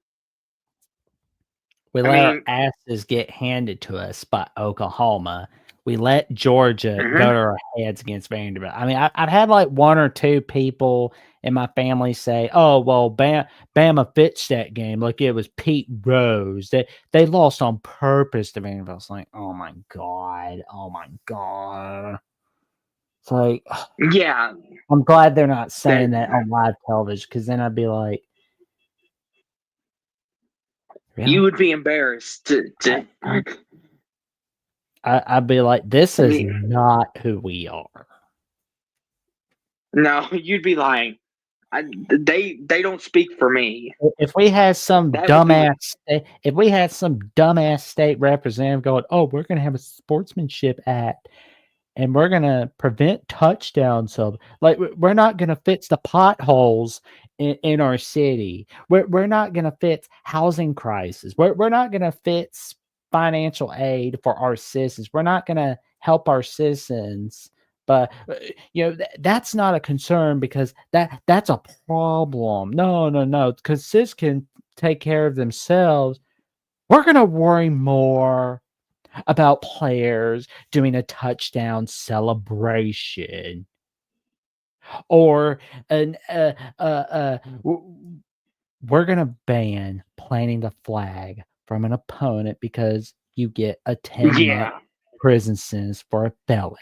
We let our asses get handed to us by Oklahoma. We let Georgia go to our heads against Vanderbilt. I mean, I've had like one or two people in my family say, "Oh, well, Bama fits that game like it was Pete Rose. They lost on purpose to Vanderbilt." It's like, oh my god. It's like, yeah, I'm glad they're not saying that on live television, because then I'd be like, really? You would be embarrassed to I'd be like, this is not who we are. No, you'd be lying. They don't speak for me. If we had some dumbass state representative going, oh, we're going to have a sportsmanship act and we're going to prevent touchdowns. So, like, we're not going to fix the potholes in our city. We're not going to fix housing crisis. We're not going to fix financial aid for our citizens. We're not going to help our citizens. But that's not a concern because that's a problem. No, because citizens can take care of themselves. We're gonna worry more about players doing a touchdown celebration, or we're gonna ban planting the flag from an opponent because you get a 10-month prison sentence for a felony.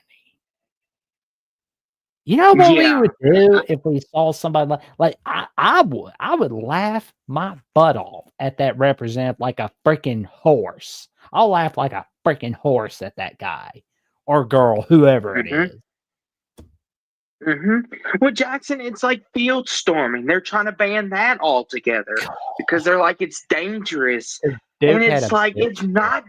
You know what we Yeah. would do if we saw somebody like I would laugh my butt off at that representative like a freaking horse. I'll laugh like a freaking horse at that guy or girl, whoever it hmm is. hmm Well, Jackson, it's like field storming. They're trying to ban that altogether because they're like it's dangerous, This and Duke had it's a like bitch it's fit. not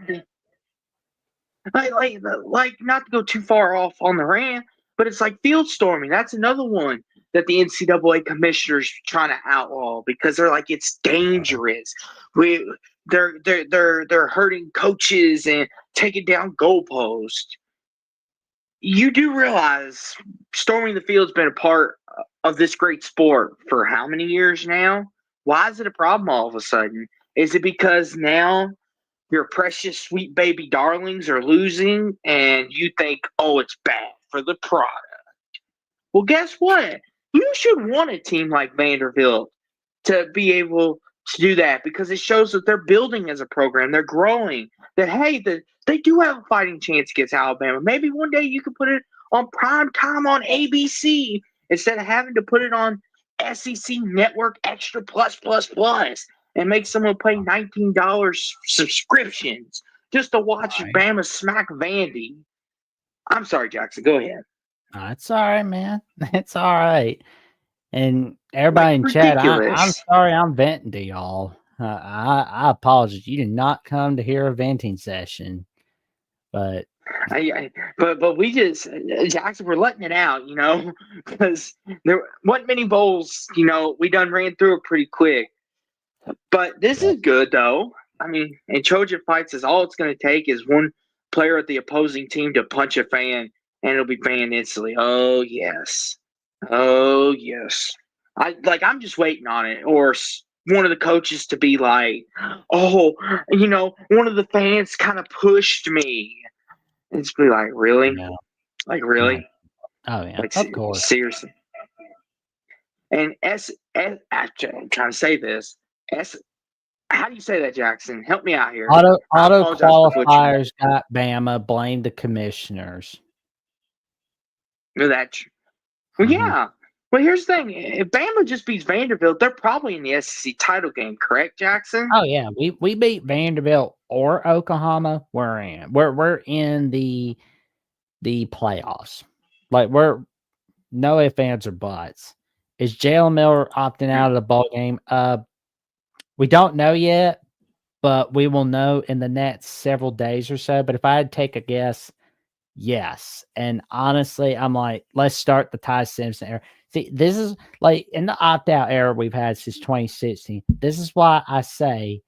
like not to go too far off on the rant, but it's like field storming. That's another one that the NCAA commissioners trying to outlaw because they're like it's dangerous. We they're hurting coaches and taking down goalposts. You do realize storming the field's been a part of this great sport for how many years now? Why is it a problem all of a sudden? Is it because now your precious sweet baby darlings are losing and you think, oh, it's bad for the product? Well, guess what? You should want a team like Vanderbilt to be able to do that because it shows that they're building as a program, they're growing. That hey, they do have a fighting chance against Alabama. Maybe one day you can put it on prime time on ABC instead of having to put it on SEC Network Extra Plus and make someone pay $19 subscriptions just to watch Right. Bama smack Vandy. I'm sorry, Jackson. Go ahead. It's all right, man. It's all right. And Like everybody in chat, I'm ridiculous. sorry I'm venting to y'all. I apologize. You did not come to hear a venting session, but But we just Jackson, we're letting it out, because there wasn't many bowls. We done ran through it pretty quick. But this yeah, is good though. I mean, in Trojan fights is all it's going to take is one player at the opposing team to punch a fan, and it'll be banned instantly. Oh yes, oh yes. I'm just waiting on it, or one of the coaches to be like, oh, one of the fans kind of pushed me. And just be like, really? yeah, Like yeah. really? Oh yeah, Like of course. seriously? And actually, I'm trying to say this. S. How do you say that, Jackson? Help me out here. I Auto apologize for butchering it. qualifiers got Bama. Blame the commissioners. That. Well, Hmm. yeah. Well, here's the thing. If Bama just beats Vanderbilt, they're probably in the SEC title game, correct, Jackson? Oh yeah, we beat Vanderbilt or Oklahoma. We're in the playoffs. Like we're no ifs, ands, or buts. Is Jalen Miller opting out of the ball game? We don't know yet, but we will know in the next several days or so. But if I had to take a guess, yes. And honestly, I'm like, let's start the Ty Simpson era. See, this is like in the opt out era we've had since 2016. This is why I say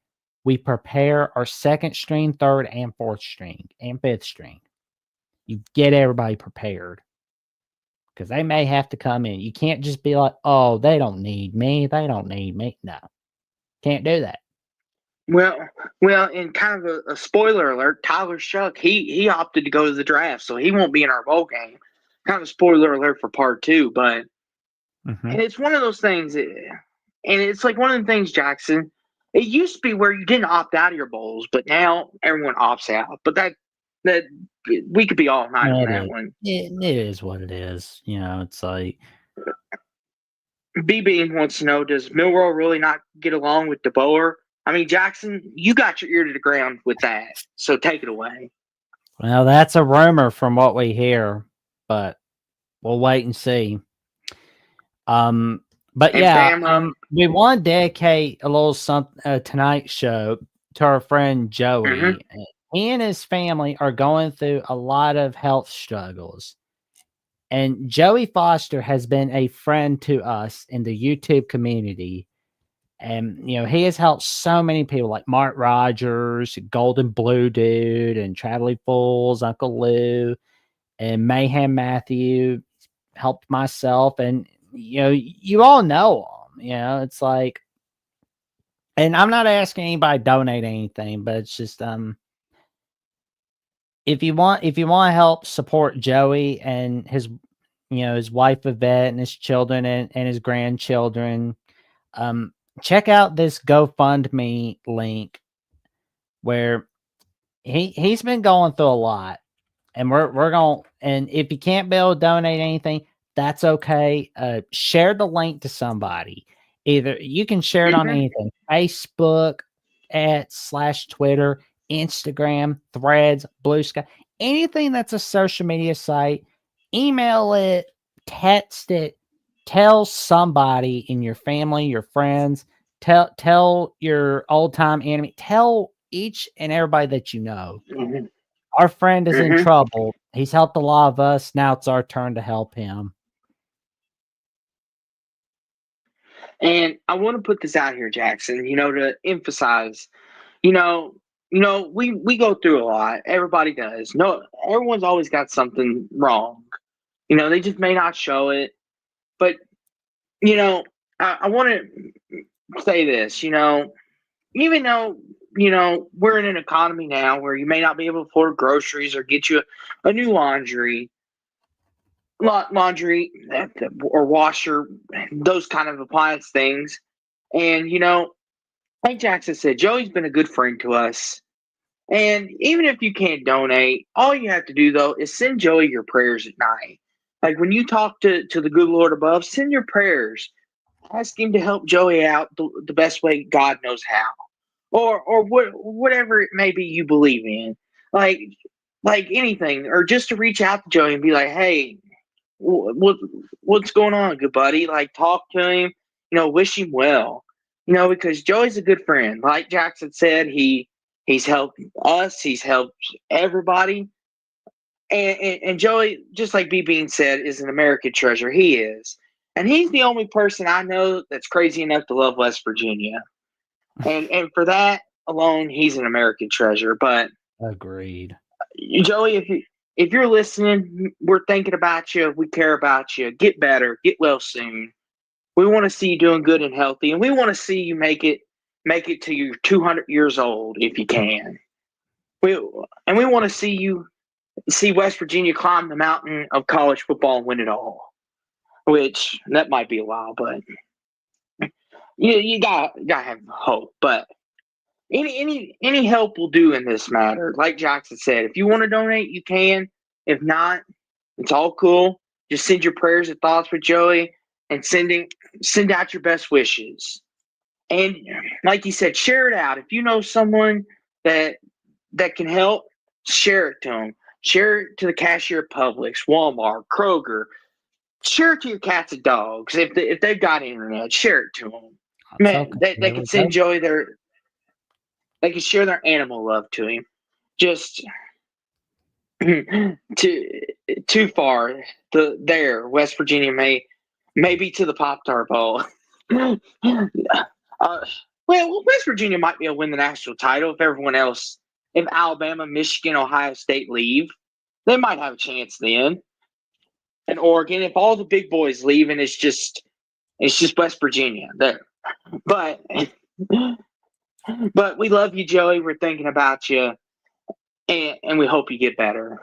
we prepare our second string, third, and fourth string, and fifth string. You get everybody prepared because they may have to come in. You can't just be like, oh, they don't need me. They don't need me. No, can't do that. Well, and kind of a spoiler alert, Tyler Shuck, he opted to go to the draft, so he won't be in our bowl game. Kind of spoiler alert for part two, but Hmm. and it's one of those things, and it's like one of the things, Jackson. It used to be where you didn't opt out of your bowls, but now everyone opts out. But that we could be all night on It that is. one. It is what it is. It's like, B Bean wants to know: does Milrow really not get along with DeBoer? I mean, Jackson, you got your ear to the ground with that, so take it away. well, that's a rumor from what we hear, but we'll wait and see. Um, but And yeah, Bama, we want to dedicate a little something tonight show to our friend mm-hmm, Joey. He and his family are going through a lot of health struggles. And Joey Foster has been a friend to us in the YouTube community. And, he has helped so many people like Mark Rogers, Golden Blue Dude, and Traveling Fools, Uncle Lou, and Mayhem Matthew, helped myself. And, you all know him. It's like, and I'm not asking anybody to donate anything, but it's just, if you want to help support Joey and his wife Yvette and his children and his grandchildren, um, check out this GoFundMe link where he's been going through a lot, and we're going. And if you can't be able to donate anything, that's okay. Share the link to somebody. Either you can share it on Mm-hmm. anything: Facebook, @/Twitter, Instagram, Threads, Blue Sky, anything that's a social media site. Email it, text it, tell somebody in your family, your friends, tell your old time enemy, tell each and everybody that you know. Mm-hmm. Our friend is in Mm-hmm. trouble. He's helped a lot of us. Now it's our turn to help him. And I want to put this out here, Jackson, to emphasize, you know, we go through a lot. Everybody does. No, everyone's always got something wrong. They just may not show it. But, you know, I want to say this, even though, we're in an economy now where you may not be able to afford groceries or get you a new laundry or washer, those kind of appliance things. And, like Jackson said, Joey's been a good friend to us. And even if you can't donate, all you have to do, though, is send Joey your prayers at night. Like when you talk to the good Lord above, send your prayers. Ask him to help Joey out the best way God knows how. Or whatever it may be you believe in. Like anything. Or just to reach out to Joey and be like, hey, what what's going on, good buddy? Like talk to him, wish him well. Because Joey's a good friend. Like Jackson said, he's helped us, he's helped everybody. And Joey, just like B Bean said, is an American treasure. He is. And he's the only person I know that's crazy enough to love West Virginia. And for that alone, he's an American treasure. But Agreed. Joey, if you're listening, we're thinking about you. We care about you. Get better. Get well soon. We want to see you doing good and healthy, and we want to see you make it to your 200 years old if you can. We want to see West Virginia climb the mountain of college football and win it all. Which that might be a while, but you gotta have hope. But any help will do in this matter. Like Jackson said, if you want to donate, you can. If not, it's all cool. Just send your prayers and thoughts for Joey, and send out your best wishes. And like you said, share it out. If you know someone that can help, share it to them. Share it to the cashier at Publix, Walmart, Kroger. Share it to your cats and dogs. If they've got internet, share it to them. Man, Okay. they can send Joey they can share their animal love to him. Just too far. West Virginia may be to the Pop Tart Bowl. Well, West Virginia might be able to win the national title if Alabama, Michigan, Ohio State leave. They might have a chance then. And Oregon, if all the big boys leave, and it's just West Virginia there. But we love you, Joey. We're thinking about you, and we hope you get better.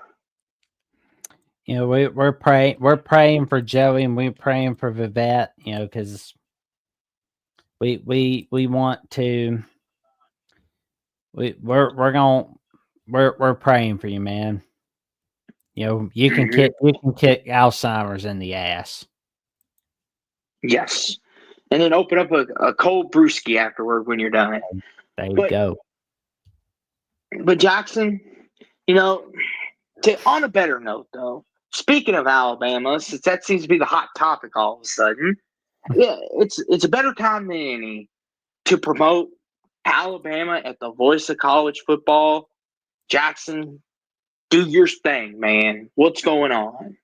We're praying for Joey, and we're praying for Vivette, because we want to. We're praying for you, man. You can kick Alzheimer's in the ass. Yes, and then open up a cold brewski afterward when you're done. There you go. But Jackson, on a better note though, speaking of Alabama, since that seems to be the hot topic all of a sudden, yeah, it's a better time than any to promote Alabama at the voice of college football. Jackson, do your thing, man. What's going on?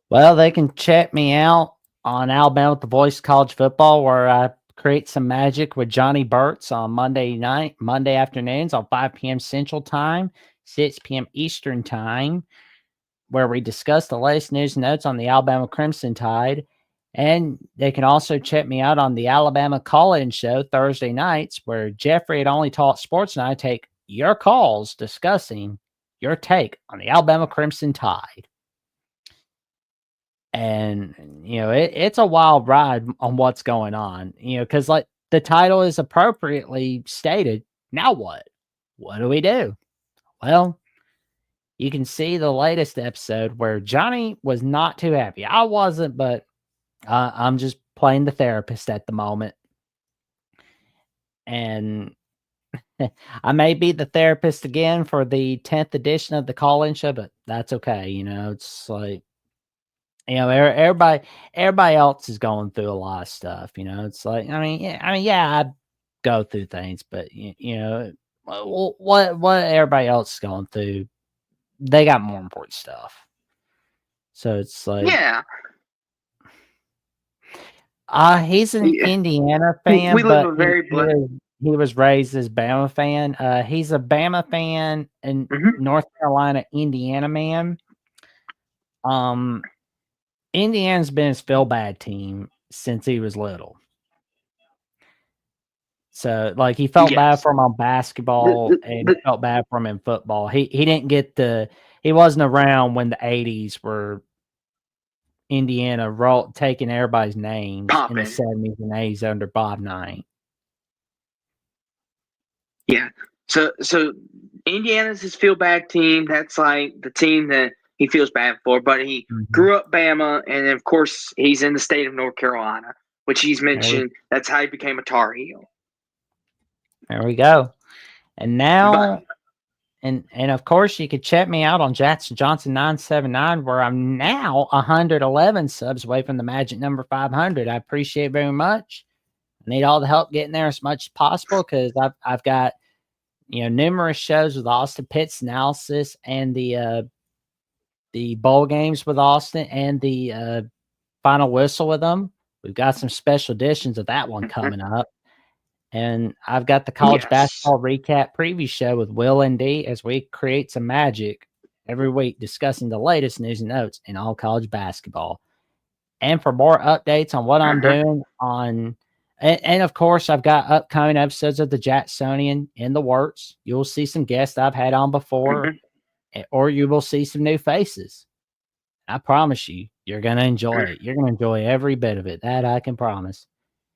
Well, they can check me out on Alabama with the Voice of College Football, where I create some magic with Johnny Burt's on Monday afternoons on 5 p.m. Central Time, 6 p.m. Eastern Time, where we discuss the latest news and notes on the Alabama Crimson Tide. And they can also check me out on the Alabama Call-In Show Thursday nights, where Jeffrey at Only Talk Sports and I take your calls discussing your take on the Alabama Crimson Tide. And it's a wild ride on what's going on, because like the title is appropriately stated. Now what do we do? Well, you can see the latest episode where Johnny was not too happy. I wasn't, but I'm just playing the therapist at the moment. And I may be the therapist again for the 10th edition of the call-in show, but that's okay. It's like, everybody else is going through a lot of stuff. It's like, yeah, I go through things, but what everybody else is going through, they got more important stuff. So it's like, Yeah, he's an yeah. Indiana We fan, live but a very blessed. he was raised as Bama fan. He's a Bama fan and Mhm. North Carolina, Indiana man. Indiana's been his feel bad team since he was little. So like he felt bad Yes. for him on basketball and The, felt bad for him in football. He didn't get he wasn't around when the 80s were Indiana taking everybody's names in the popping. 70s and 80s under Bob Knight. Yeah. So Indiana's his feel bad team. That's like the team that he feels bad for. But he Mhm. grew up Bama, and of course he's in the state of North Carolina, which he's mentioned. That's how he became a Tar Heel. There we go. And But now, and of course, you could check me out on Jackson Johnson 979, where I'm now 111 subs away from the magic number 500. I appreciate it very much. I need all the help getting there as much as possible because I've got numerous shows with Austin Pitts analysis and the bowl games with Austin and the final whistle with them. We've got some special editions of that one coming up. And I've got the college yes. basketball recap preview show with Will and D as we create some magic every week discussing the latest news and notes in all college basketball. And for more updates on what I'm doing and of course, I've got upcoming episodes of the Jacksonian in the works. You'll see some guests I've had on before, or you will see some new faces. I promise you, you're going to enjoy it. You're going to enjoy every bit of it. That I can promise.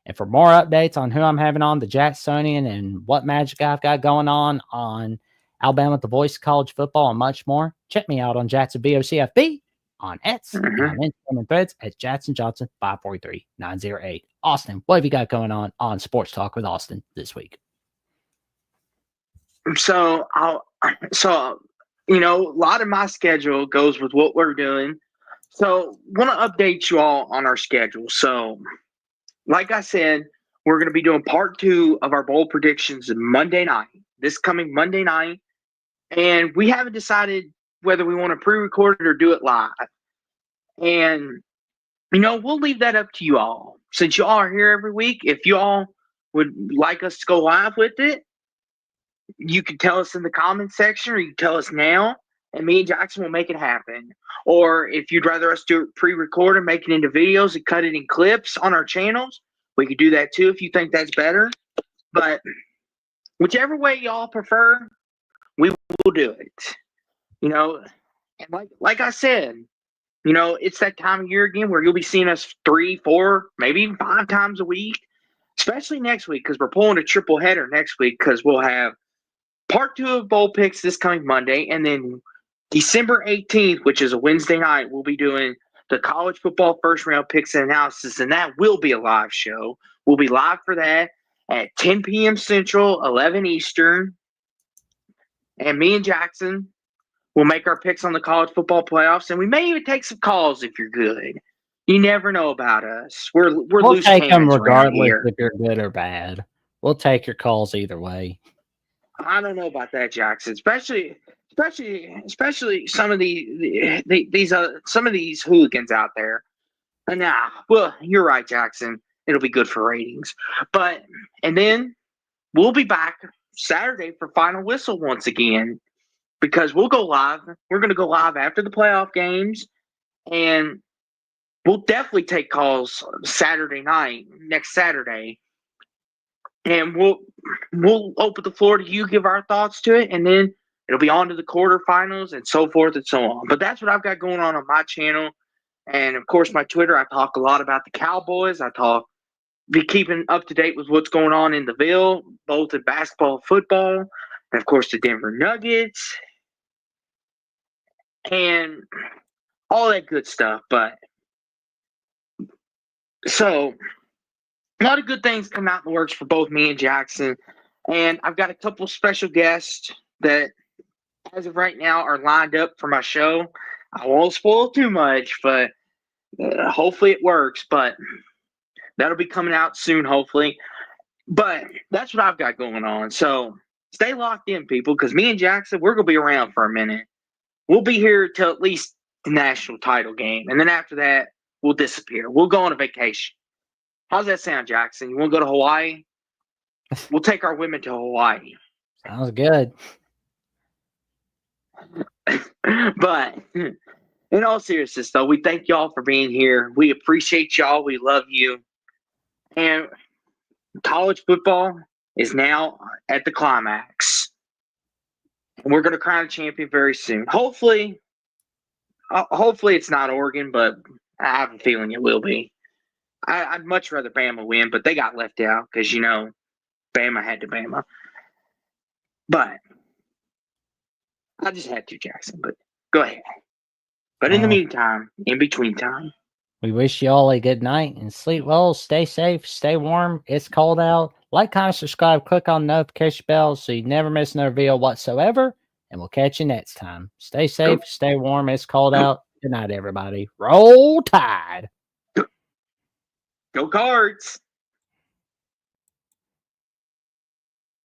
And for more updates on who I'm having on the Jacksonian and what magic I've got going on Alabama, the voice of college football, and much more, check me out on Jackson VOCFB on X and on Instagram and Threads at Jackson Johnson 543908. Austin, what have you got going on Sports Talk with Austin this week? So a lot of my schedule goes with what we're doing. So want to update you all on our schedule. So like I said, we're going to be doing part 2 of our bowl predictions Monday night, this coming Monday night. And we haven't decided whether we want to pre-record it or do it live. And, we'll leave that up to you all. Since you all are here every week, if you all would like us to go live with it, you can tell us in the comment section or you can tell us now, and me and Jackson will make it happen. Or if you'd rather us do it pre-record and make it into videos and cut it in clips on our channels, we could do that too if you think that's better. But whichever way y'all prefer, we will do it. And like I said, it's that time of year again where you'll be seeing us 3, 4, maybe even 5 times a week, especially next week because we're pulling a triple header next week because we'll have part 2 of bowl picks this coming Monday, and then December 18th, which is a Wednesday night, we'll be doing the college football first round picks and analysis, and that will be a live show. We'll be live for that at 10 p.m. Central, 11 Eastern, and me and Jackson will make our picks on the college football playoffs, and we may even take some calls if you're good. You never know about us. We're We'll loose take them cannons around regardless here. if you're good or bad. We'll take your calls either way. I don't know about that, Jackson. Especially some of some of these hooligans out there. Nah, well, you're right, Jackson. It'll be good for ratings. And then we'll be back Saturday for final whistle once again because we'll go live. We're going to go live after the playoff games, and we'll definitely take calls Saturday night, next Saturday, and we'll open the floor to you, give our thoughts to it, and then it'll be on to the quarterfinals and so forth and so on. But that's what I've got going on my channel, and of course my Twitter. I talk a lot about the Cowboys. Be keeping up to date with what's going on in the Ville, both in basketball and football, and of course the Denver Nuggets. and all that good stuff. But so a lot of good things come out in the works for both me and Jackson. And I've got a couple special guests that, as of right now, are lined up for my show. I won't spoil too much, but hopefully it works. But that'll be coming out soon, hopefully. But that's what I've got going on. So stay locked in, people, because me and Jackson, we're going to be around for a minute. We'll be here till at least the national title game. And then after that, we'll disappear. We'll go on a vacation. How's that sound, Jackson? You want to go to Hawaii? We'll take our women to Hawaii. Sounds good. But in all seriousness, though, we thank y'all for being here. We appreciate y'all. We love you. And college football is now at the climax. And we're going to crown a champion very soon. Hopefully it's not Oregon, but I have a feeling it will be. I'd much rather Bama win, but they got left out because, Bama had to Bama. But I just had to, Jackson. But go ahead. But in the meantime, in between time, we wish you all a good night and sleep well. Stay safe, stay warm. It's cold out. Like, comment, subscribe, click on the notification bell so you never miss another video whatsoever. And we'll catch you next time. Stay safe, stay warm. It's cold out. Good night, everybody. Roll Tide. Go Cards.